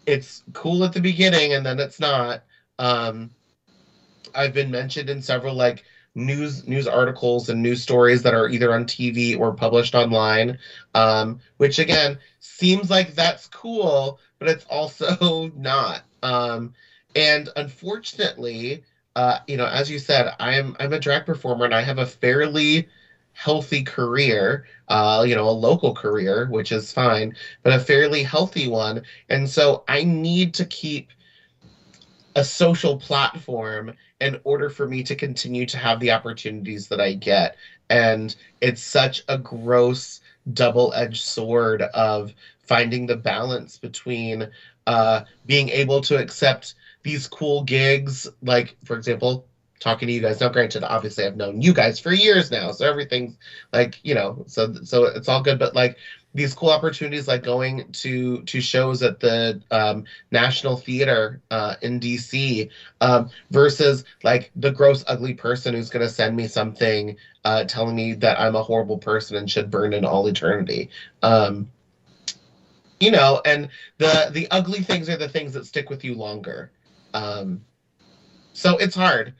it's cool at the beginning and then it's not. I've been mentioned in several like news articles and news stories that are either on TV or published online, which again seems like that's cool, but it's also not. And unfortunately, as you said, I'm a drag performer and I have a fairly healthy career, a local career, which is fine, but a fairly healthy one. And so I need to keep a social platform in order for me to continue to have the opportunities that I get. And it's such a gross double-edged sword of finding the balance between being able to accept these cool gigs, like, for example, talking to you guys. Now, granted, obviously, I've known you guys for years now, so everything's like, so it's all good. But like these cool opportunities, like going to shows at the National Theater in DC, versus like the gross, ugly person who's going to send me something telling me that I'm a horrible person and should burn in all eternity. And the ugly things are the things that stick with you longer. So it's hard.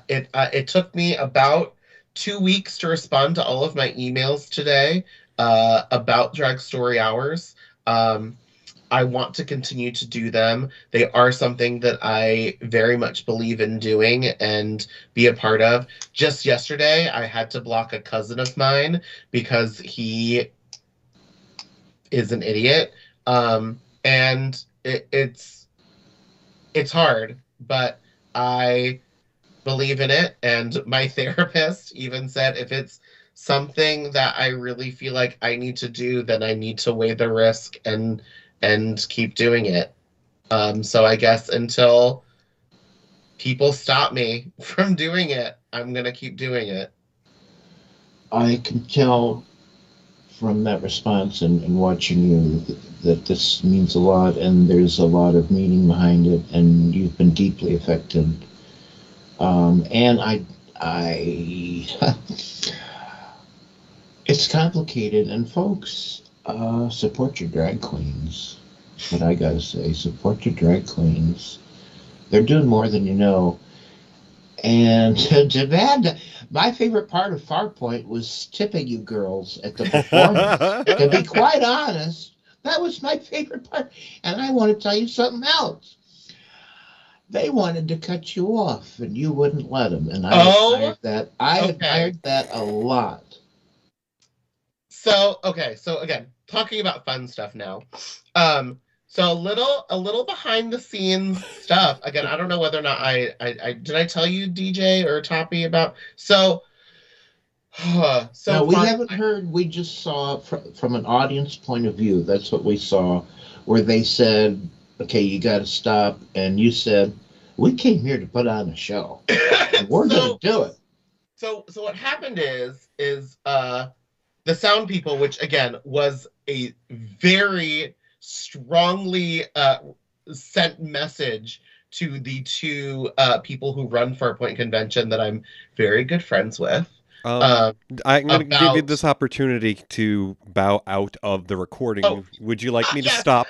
It took me about 2 weeks to respond to all of my emails today about Drag Story Hours. I want to continue to do them. They are something that I very much believe in doing and be a part of. Just yesterday, I had to block a cousin of mine because he is an idiot. And it's hard, but believe in it. And my therapist even said if it's something that I really feel like I need to do, then I need to weigh the risk and keep doing it. So I guess until people stop me from doing it, I'm gonna keep doing it. I can tell from that response and watching you that this means a lot, and there's a lot of meaning behind it, and you've been deeply affected. And I it's complicated, and folks, support your drag queens. What I gotta say, support your drag queens. They're doing more than you know. And Amanda, my favorite part of Farpoint was tipping you girls at the performance. To be quite honest, that was my favorite part. And I want to tell you something else. They wanted to cut you off, and you wouldn't let them. And I admired that. Admired that a lot. So again, talking about fun stuff now. So a little behind the scenes stuff. Again, I don't know whether or not I did I tell you DJ or Toppy about so no, we haven't heard. We just saw from an audience point of view. That's what we saw, where they said, "Okay, you got to stop," and you said, "We came here to put on a show. And we're going to do it." So what happened is the sound people, which again was a very strongly sent message to the two people who run Farpoint Convention that I'm very good friends with. I'm going to give you this opportunity to bow out of the recording. Would you like me to stop